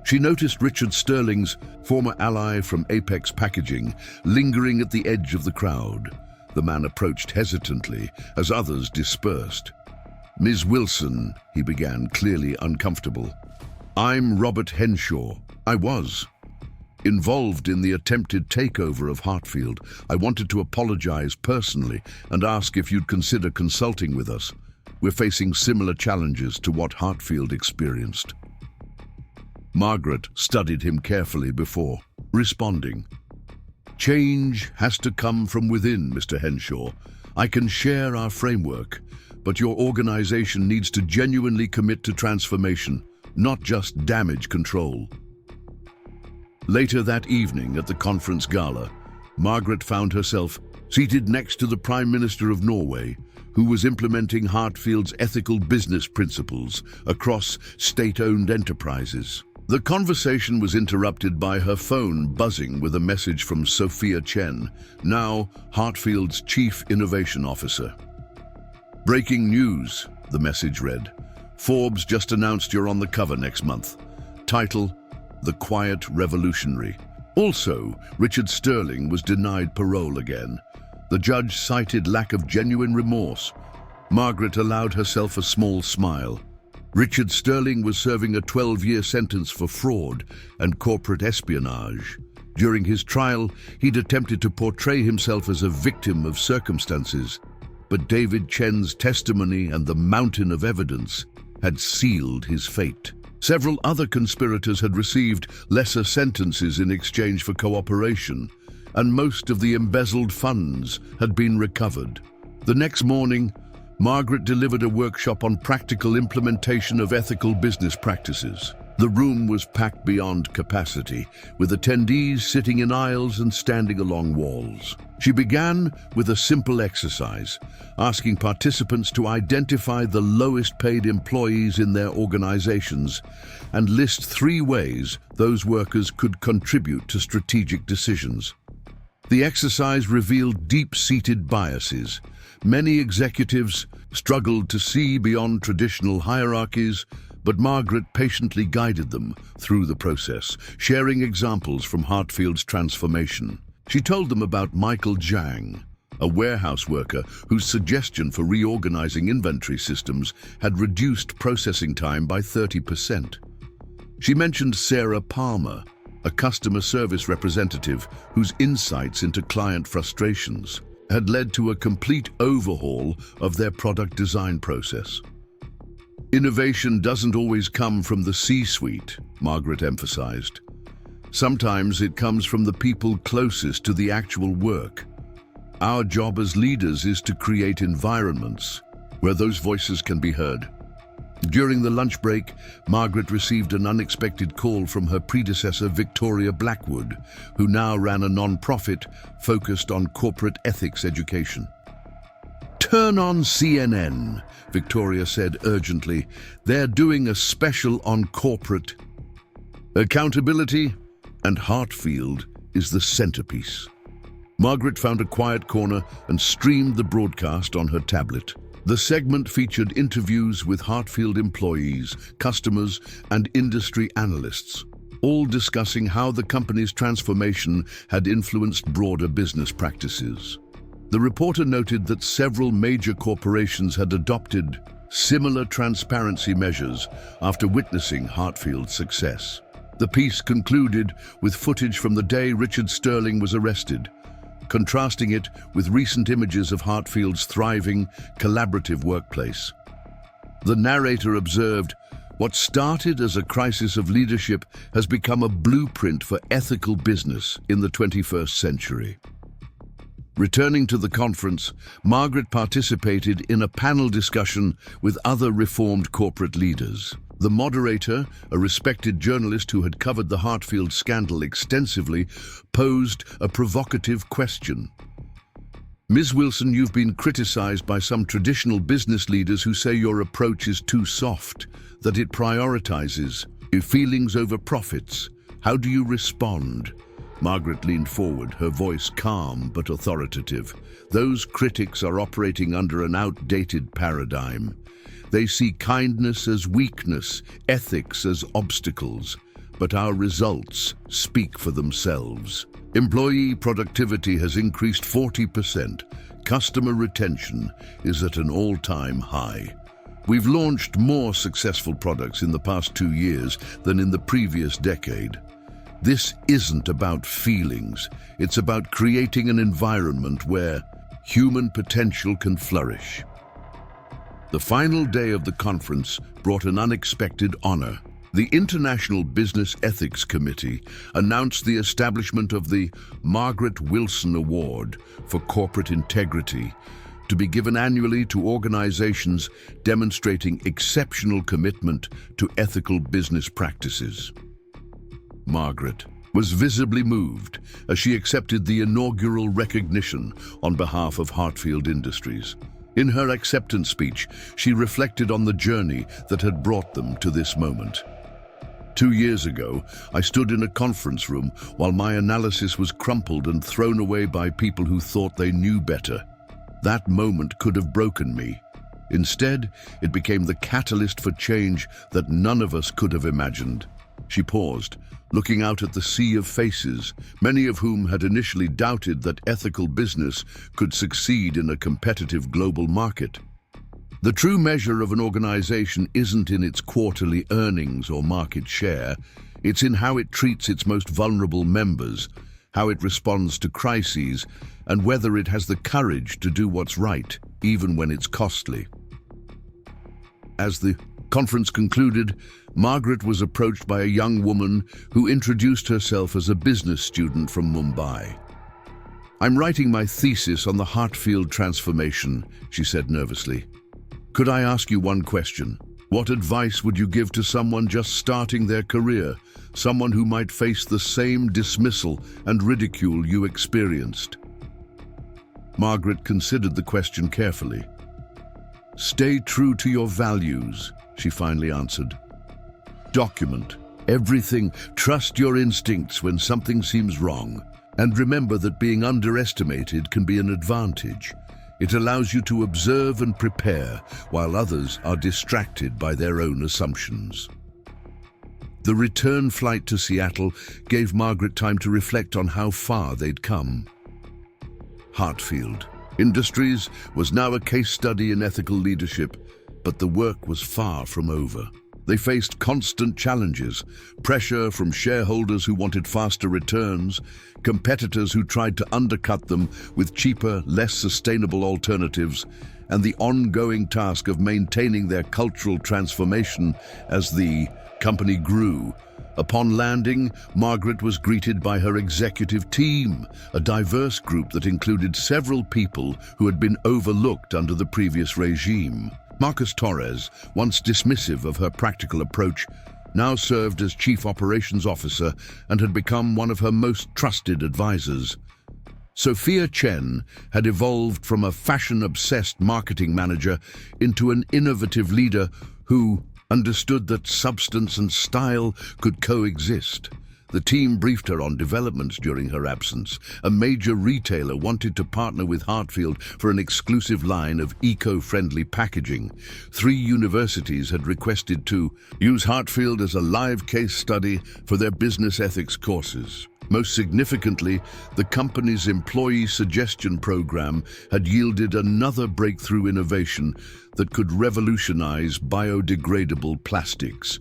She noticed Richard Sterling's former ally from Apex Packaging lingering at the edge of the crowd. The man approached hesitantly as others dispersed. "Ms. Wilson," he began, clearly uncomfortable. "I'm Robert Henshaw. I was involved in the attempted takeover of Hartfield. I wanted to apologize personally and ask if you'd consider consulting with us. We're facing similar challenges to what Hartfield experienced." Margaret studied him carefully before responding. "Change has to come from within, Mr. Henshaw. I can share our framework, but your organization needs to genuinely commit to transformation, not just damage control." Later that evening at the conference gala, Margaret found herself seated next to the Prime Minister of Norway, who was implementing Hartfield's ethical business principles across state-owned enterprises. The conversation was interrupted by her phone buzzing with a message from Sophia Chen, now Hartfield's Chief Innovation Officer. Breaking news, the message read. Forbes just announced you're on the cover next month. Title, The Quiet Revolutionary. Also, Richard Sterling was denied parole again. The judge cited lack of genuine remorse. Margaret allowed herself a small smile. Richard Sterling was serving a 12-year sentence for fraud and corporate espionage. During his trial, he'd attempted to portray himself as a victim of circumstances, but David Chen's testimony and the mountain of evidence had sealed his fate. Several other conspirators had received lesser sentences in exchange for cooperation, and most of the embezzled funds had been recovered. The next morning, Margaret delivered a workshop on practical implementation of ethical business practices. The room was packed beyond capacity, with attendees sitting in aisles and standing along walls. She began with a simple exercise, asking participants to identify the lowest paid employees in their organizations and list 3 ways those workers could contribute to strategic decisions. The exercise revealed deep-seated biases. Many executives struggled to see beyond traditional hierarchies, but Margaret patiently guided them through the process, sharing examples from Hartfield's transformation. She told them about Michael Zhang, a warehouse worker whose suggestion for reorganizing inventory systems had reduced processing time by 30%. She mentioned Sarah Palmer, a customer service representative whose insights into client frustrations had led to a complete overhaul of their product design process. Innovation doesn't always come from the C-suite, Margaret emphasized. Sometimes it comes from the people closest to the actual work. Our job as leaders is to create environments where those voices can be heard. During the lunch break, Margaret received an unexpected call from her predecessor, Victoria Blackwood, who now ran a non-profit focused on corporate ethics education. "Turn on CNN," Victoria said urgently. "They're doing a special on corporate accountability, and Hartfield is the centerpiece." Margaret found a quiet corner and streamed the broadcast on her tablet. The segment featured interviews with Hartfield employees, customers, and industry analysts, all discussing how the company's transformation had influenced broader business practices. The reporter noted that several major corporations had adopted similar transparency measures after witnessing Hartfield's success. The piece concluded with footage from the day Richard Sterling was arrested, contrasting it with recent images of Hartfield's thriving, collaborative workplace. The narrator observed, "What started as a crisis of leadership has become a blueprint for ethical business in the 21st century." Returning to the conference, Margaret participated in a panel discussion with other reformed corporate leaders. The moderator, a respected journalist who had covered the Hartfield scandal extensively, posed a provocative question. "Ms. Wilson, you've been criticized by some traditional business leaders who say your approach is too soft, that it prioritizes feelings over profits. How do you respond?" Margaret leaned forward, her voice calm but authoritative. "Those critics are operating under an outdated paradigm. They see kindness as weakness, ethics as obstacles, but our results speak for themselves. Employee productivity has increased 40%. Customer retention is at an all-time high. We've launched more successful products in the past 2 years than in the previous decade. This isn't about feelings. It's about creating an environment where human potential can flourish." The final day of the conference brought an unexpected honor. The International Business Ethics Committee announced the establishment of the Margaret Wilson Award for Corporate Integrity, to be given annually to organizations demonstrating exceptional commitment to ethical business practices. Margaret was visibly moved as she accepted the inaugural recognition on behalf of Hartfield Industries. In her acceptance speech, she reflected on the journey that had brought them to this moment. 2 years ago, I stood in a conference room while my analysis was crumpled and thrown away by people who thought they knew better. That moment could have broken me. Instead, it became the catalyst for change that none of us could have imagined. She paused, looking out at the sea of faces, many of whom had initially doubted that ethical business could succeed in a competitive global market. The true measure of an organization isn't in its quarterly earnings or market share. It's in how it treats its most vulnerable members, how it responds to crises, and whether it has the courage to do what's right, even when it's costly. As the conference concluded, Margaret was approached by a young woman who introduced herself as a business student from Mumbai. "I'm writing my thesis on the Hartfield transformation," she said nervously. "Could I ask you one question? What advice would you give to someone just starting their career, someone who might face the same dismissal and ridicule you experienced?" Margaret considered the question carefully. "Stay true to your values," she finally answered. "Document everything, trust your instincts when something seems wrong, and remember that being underestimated can be an advantage. It allows you to observe and prepare while others are distracted by their own assumptions." The return flight to Seattle gave Margaret time to reflect on how far they'd come. Hartfield Industries was now a case study in ethical leadership, but the work was far from over. They faced constant challenges, pressure from shareholders who wanted faster returns, competitors who tried to undercut them with cheaper, less sustainable alternatives, and the ongoing task of maintaining their cultural transformation as the company grew. Upon landing, Margaret was greeted by her executive team, a diverse group that included several people who had been overlooked under the previous regime. Marcus Torres, once dismissive of her practical approach, now served as Chief Operations Officer and had become one of her most trusted advisors. Sophia Chen had evolved from a fashion-obsessed marketing manager into an innovative leader who understood that substance and style could coexist. The team briefed her on developments during her absence. A major retailer wanted to partner with Hartfield for an exclusive line of eco-friendly packaging. 3 universities had requested to use Hartfield as a live case study for their business ethics courses. Most significantly, the company's employee suggestion program had yielded another breakthrough innovation that could revolutionize biodegradable plastics.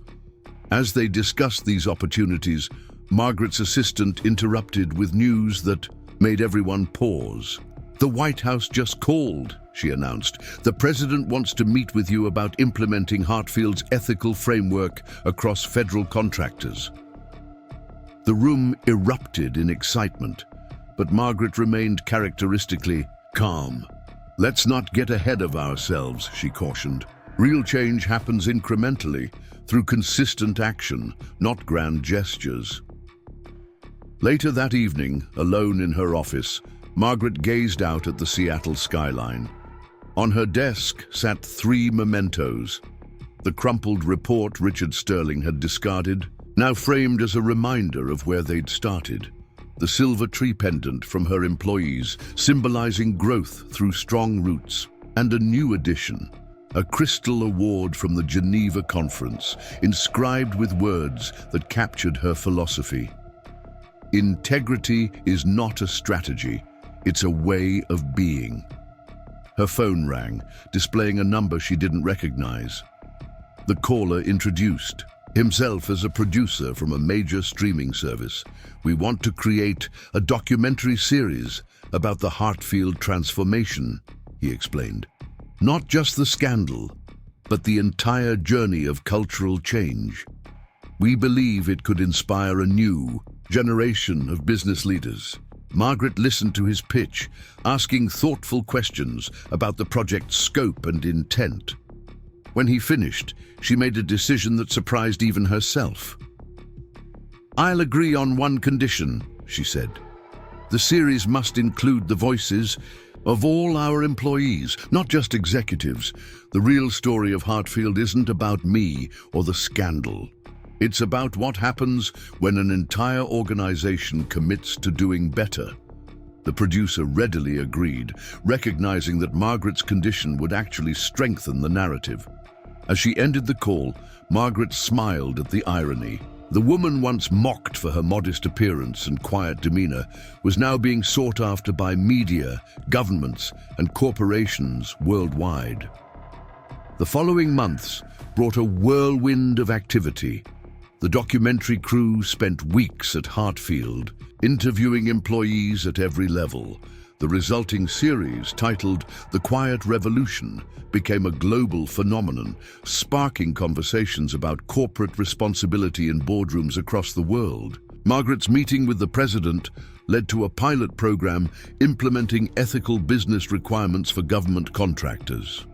As they discussed these opportunities, Margaret's assistant interrupted with news that made everyone pause. "The White House just called," she announced. "The president wants to meet with you about implementing Hartfield's ethical framework across federal contractors." The room erupted in excitement, but Margaret remained characteristically calm. "Let's not get ahead of ourselves," she cautioned. "Real change happens incrementally, through consistent action, not grand gestures." Later that evening, alone in her office, Margaret gazed out at the Seattle skyline. On her desk sat 3 mementos. The crumpled report Richard Sterling had discarded, now framed as a reminder of where they'd started. The silver tree pendant from her employees, symbolizing growth through strong roots. And a new addition, a crystal award from the Geneva Conference, inscribed with words that captured her philosophy. "Integrity is not a strategy, it's a way of being." Her phone rang, displaying a number she didn't recognize. The caller introduced himself as a producer from a major streaming service. "We want to create a documentary series about the Hartfield transformation," he explained. "Not just the scandal, but the entire journey of cultural change. We believe it could inspire a new generation of business leaders." Margaret listened to his pitch, asking thoughtful questions about the project's scope and intent. When he finished, she made a decision that surprised even herself. "I'll agree on one condition," she said. "The series must include the voices of all our employees, not just executives. The real story of Hartfield isn't about me or the scandal. It's about what happens when an entire organization commits to doing better." The producer readily agreed, recognizing that Margaret's condition would actually strengthen the narrative. As she ended the call, Margaret smiled at the irony. The woman once mocked for her modest appearance and quiet demeanor was now being sought after by media, governments, and corporations worldwide. The following months brought a whirlwind of activity. The documentary crew spent weeks at Hartfield, interviewing employees at every level. The resulting series, titled The Quiet Revolution, became a global phenomenon, sparking conversations about corporate responsibility in boardrooms across the world. Margaret's meeting with the president led to a pilot program implementing ethical business requirements for government contractors.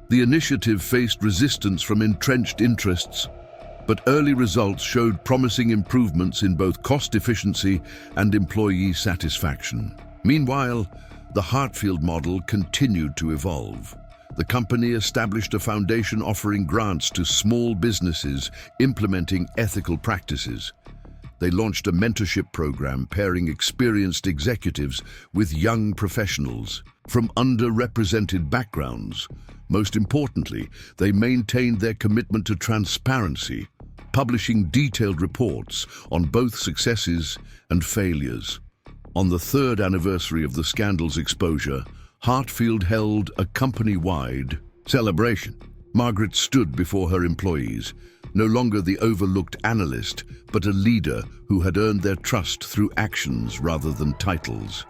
The initiative faced resistance from entrenched interests, but early results showed promising improvements in both cost efficiency and employee satisfaction. Meanwhile, the Hartfield model continued to evolve. The company established a foundation offering grants to small businesses implementing ethical practices. They launched a mentorship program pairing experienced executives with young professionals from underrepresented backgrounds. Most importantly, they maintained their commitment to transparency, publishing detailed reports on both successes and failures. On the third anniversary of the scandal's exposure, Hartfield held a company-wide celebration. Margaret stood before her employees, no longer the overlooked analyst, but a leader who had earned their trust through actions rather than titles.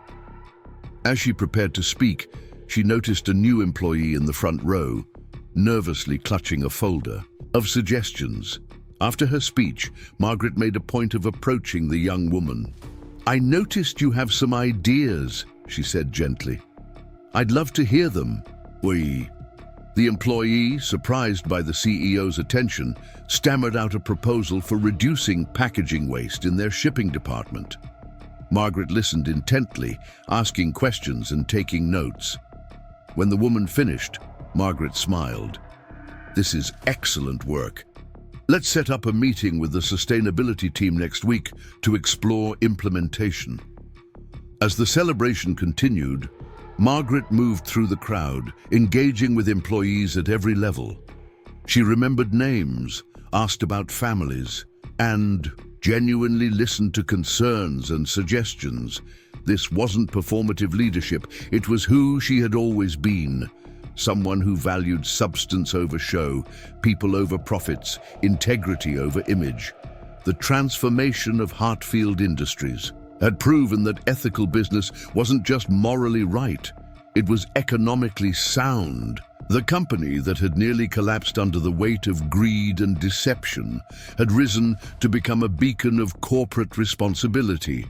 As she prepared to speak, she noticed a new employee in the front row, nervously clutching a folder of suggestions. After her speech, Margaret made a point of approaching the young woman. "I noticed you have some ideas," she said gently. "I'd love to hear them." "Oui." The employee, surprised by the CEO's attention, stammered out a proposal for reducing packaging waste in their shipping department. Margaret listened intently, asking questions and taking notes. When the woman finished, Margaret smiled. "This is excellent work. Let's set up a meeting with the sustainability team next week to explore implementation." As the celebration continued, Margaret moved through the crowd, engaging with employees at every level. She remembered names, asked about families, and genuinely listened to concerns and suggestions. This wasn't performative leadership, it was who she had always been. Someone who valued substance over show, people over profits, integrity over image. The transformation of Hartfield Industries had proven that ethical business wasn't just morally right, it was economically sound. The company that had nearly collapsed under the weight of greed and deception had risen to become a beacon of corporate responsibility.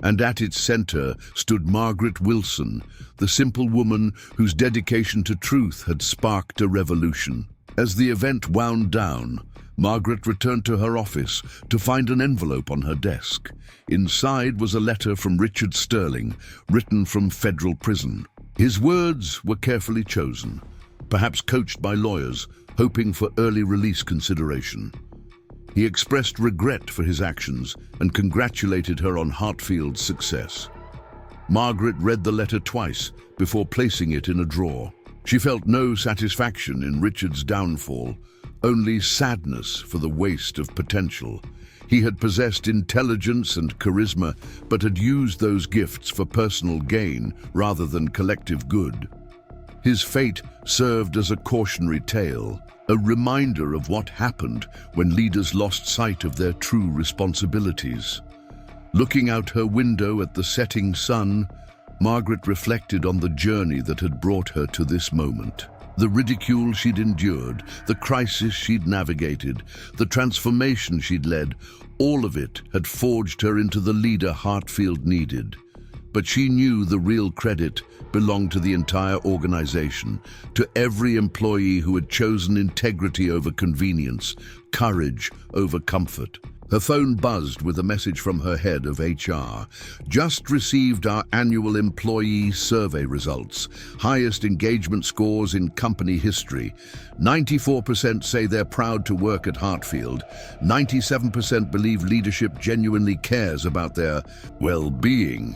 And at its center stood Margaret Wilson, the simple woman whose dedication to truth had sparked a revolution. As the event wound down, Margaret returned to her office to find an envelope on her desk. Inside was a letter from Richard Sterling, written from federal prison. His words were carefully chosen, perhaps coached by lawyers, hoping for early release consideration. He expressed regret for his actions and congratulated her on Hartfield's success. Margaret read the letter twice before placing it in a drawer. She felt no satisfaction in Richard's downfall, only sadness for the waste of potential. He had possessed intelligence and charisma, but had used those gifts for personal gain rather than collective good. His fate served as a cautionary tale, a reminder of what happened when leaders lost sight of their true responsibilities. Looking out her window at the setting sun, Margaret reflected on the journey that had brought her to this moment. The ridicule she'd endured, the crisis she'd navigated, the transformation she'd led, all of it had forged her into the leader Hartfield needed. But she knew the real credit belonged to the entire organization, to every employee who had chosen integrity over convenience, courage over comfort. Her phone buzzed with a message from her head of HR. "Just received our annual employee survey results. Highest engagement scores in company history. 94% say they're proud to work at Hartfield. 97% believe leadership genuinely cares about their well-being."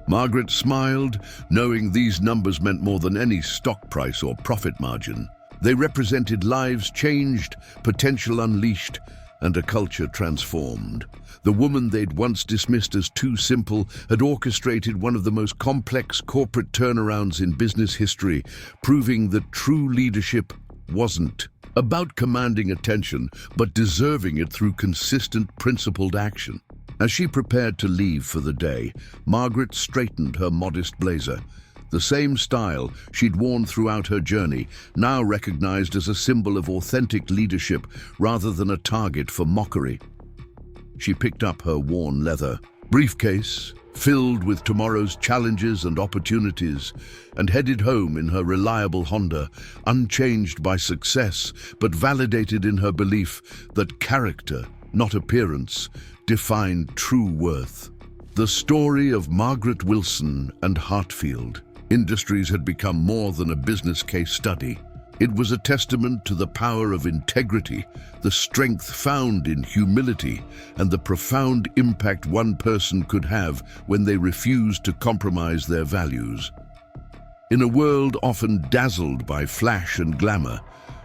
Margaret smiled, knowing these numbers meant more than any stock price or profit margin. They represented lives changed, potential unleashed, and a culture transformed. The woman they'd once dismissed as too simple had orchestrated one of the most complex corporate turnarounds in business history, proving that true leadership wasn't about commanding attention, but deserving it through consistent, principled action. As she prepared to leave for the day, Margaret straightened her modest blazer. The same style she'd worn throughout her journey, now recognized as a symbol of authentic leadership rather than a target for mockery. She picked up her worn leather briefcase, filled with tomorrow's challenges and opportunities, and headed home in her reliable Honda, unchanged by success, but validated in her belief that character, not appearance, defined true worth. The story of Margaret Wilson and Hartfield Industries had become more than a business case study. It was a testament to the power of integrity, the strength found in humility, and the profound impact one person could have when they refused to compromise their values. In a world often dazzled by flash and glamour,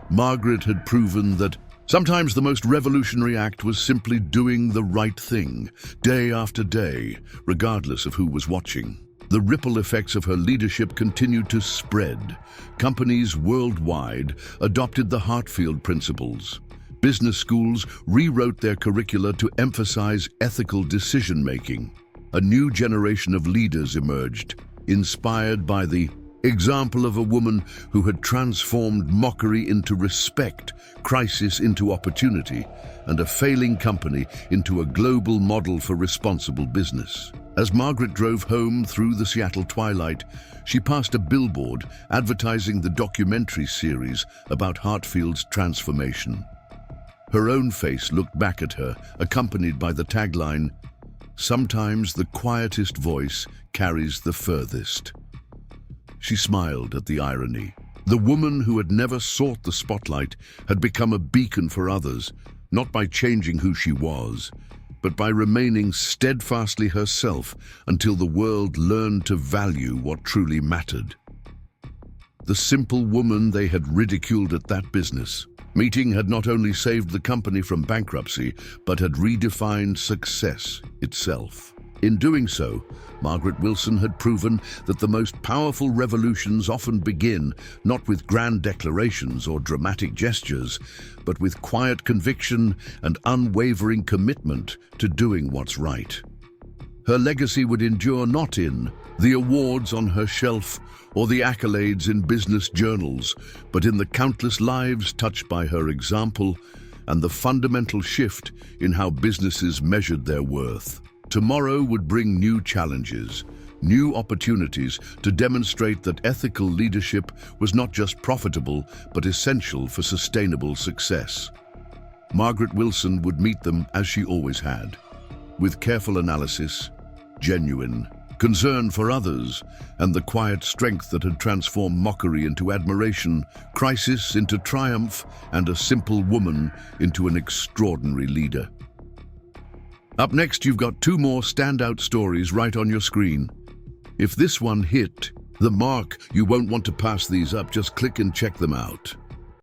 Margaret had proven that sometimes the most revolutionary act was simply doing the right thing, day after day, regardless of who was watching. The ripple effects of her leadership continued to spread. Companies worldwide adopted the Hartfield principles. Business schools rewrote their curricula to emphasize ethical decision-making. A new generation of leaders emerged, inspired by the example of a woman who had transformed mockery into respect, crisis into opportunity, and a failing company into a global model for responsible business. As Margaret drove home through the Seattle twilight, she passed a billboard advertising the documentary series about Hartfield's transformation. Her own face looked back at her, accompanied by the tagline, "Sometimes the quietest voice carries the furthest." She smiled at the irony. The woman who had never sought the spotlight had become a beacon for others, not by changing who she was, but by remaining steadfastly herself until the world learned to value what truly mattered. The simple woman they had ridiculed at that business meeting had not only saved the company from bankruptcy, but had redefined success itself. In doing so, Margaret Wilson had proven that the most powerful revolutions often begin not with grand declarations or dramatic gestures, but with quiet conviction and unwavering commitment to doing what's right. Her legacy would endure not in the awards on her shelf or the accolades in business journals, but in the countless lives touched by her example and the fundamental shift in how businesses measured their worth. Tomorrow would bring new challenges, new opportunities to demonstrate that ethical leadership was not just profitable, but essential for sustainable success. Margaret Wilson would meet them as she always had, with careful analysis, genuine concern for others, and the quiet strength that had transformed mockery into admiration, crisis into triumph, and a simple woman into an extraordinary leader. Up next, you've got two more standout stories right on your screen. If this one hit the mark, you won't want to pass these up. Just click and check them out.